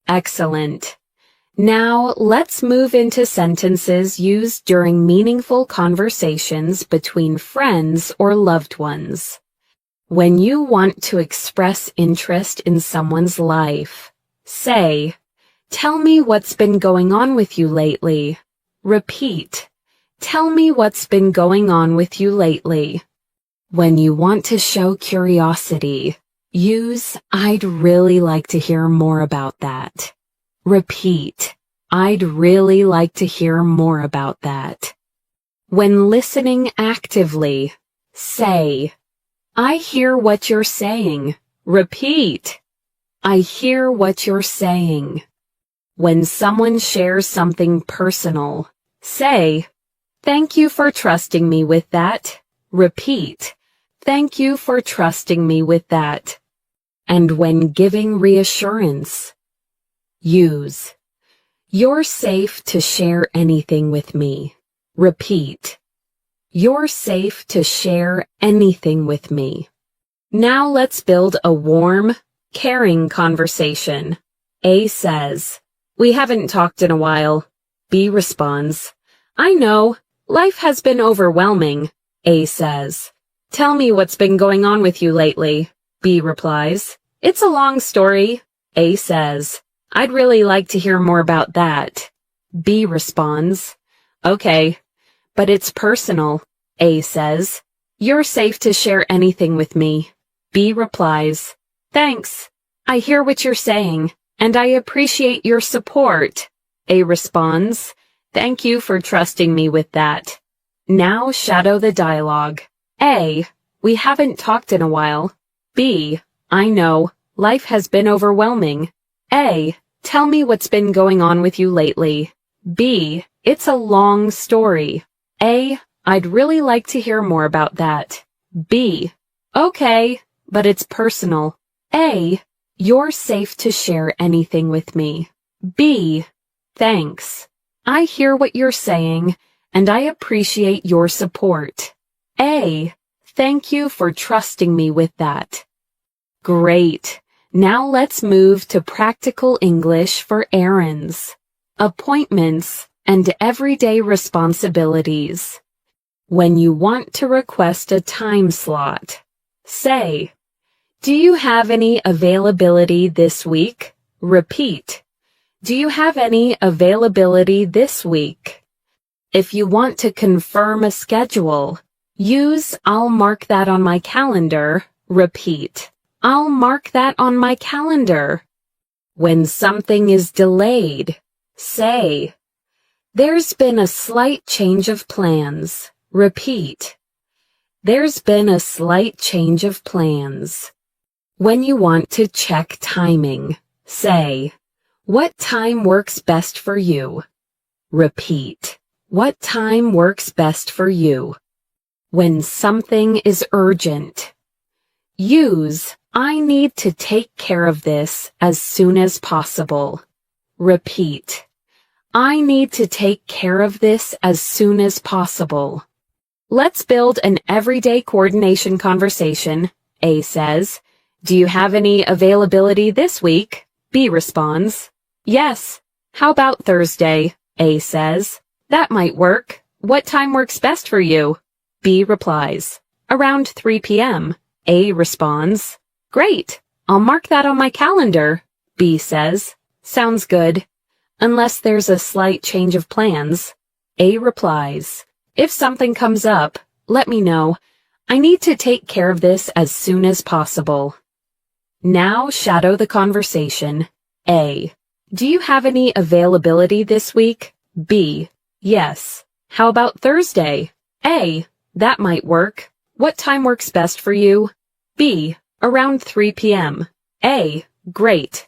Excellent. Now let's move into sentences used during meaningful conversations between friends or loved ones. When you want to express interest in someone's life, say, tell me what's been going on with you lately. Repeat, tell me what's been going on with you lately. When you want to show curiosity, use, I'd really like to hear more about that. Repeat, I'd really like to hear more about that. When listening actively, say, I hear what you're saying. Repeat, I hear what you're saying. When someone shares something personal, say, thank you for trusting me with that. Repeat, thank you for trusting me with that. And when giving reassurance, use, you're safe to share anything with me. Repeat, you're safe to share anything with me. Now let's build a warm, caring conversation. A says, we haven't talked in a while. B responds, I know, life has been overwhelming. A says, tell me what's been going on with you lately. B replies, it's a long story. A says, I'd really like to hear more about that. B responds, okay, but it's personal. A says, you're safe to share anything with me. B replies, thanks. I hear what you're saying, and I appreciate your support. A responds, thank you for trusting me with that. Now shadow the dialogue. A, we haven't talked in a while. B, I know, life has been overwhelming. A, tell me what's been going on with you lately. B, it's a long story. A, I'd really like to hear more about that. B, okay, but it's personal. A, you're safe to share anything with me. B, thanks. I hear what you're saying, and I appreciate your support. A, thank you for trusting me with that. Great. Now let's move to practical English for errands, appointments, and everyday responsibilities. When you want to request a time slot, say, do you have any availability this week? Repeat, do you have any availability this week? If you want to confirm a schedule, use I'll mark that on my calendar. Repeat, I'll mark that on my calendar. When something is delayed, say, there's been a slight change of plans. Repeat, there's been a slight change of plans. When you want to check timing, Say, what time works best for you? Repeat, what time works best for you? When something is urgent. Use, I need to take care of this as soon as possible. Repeat, I need to take care of this as soon as possible. Let's build an everyday coordination conversation. A says, do you have any availability this week? B responds, yes. How about Thursday? A says, that might work. What time works best for you? B replies, around 3 p.m. A responds, great. I'll mark that on my calendar. B says, sounds good. Unless there's a slight change of plans. A replies, if something comes up, let me know. I need to take care of this as soon as possible. Now shadow the conversation. A, do you have any availability this week? B, yes. How about Thursday? A, that might work. What time works best for you? B, around 3 p.m. A, great.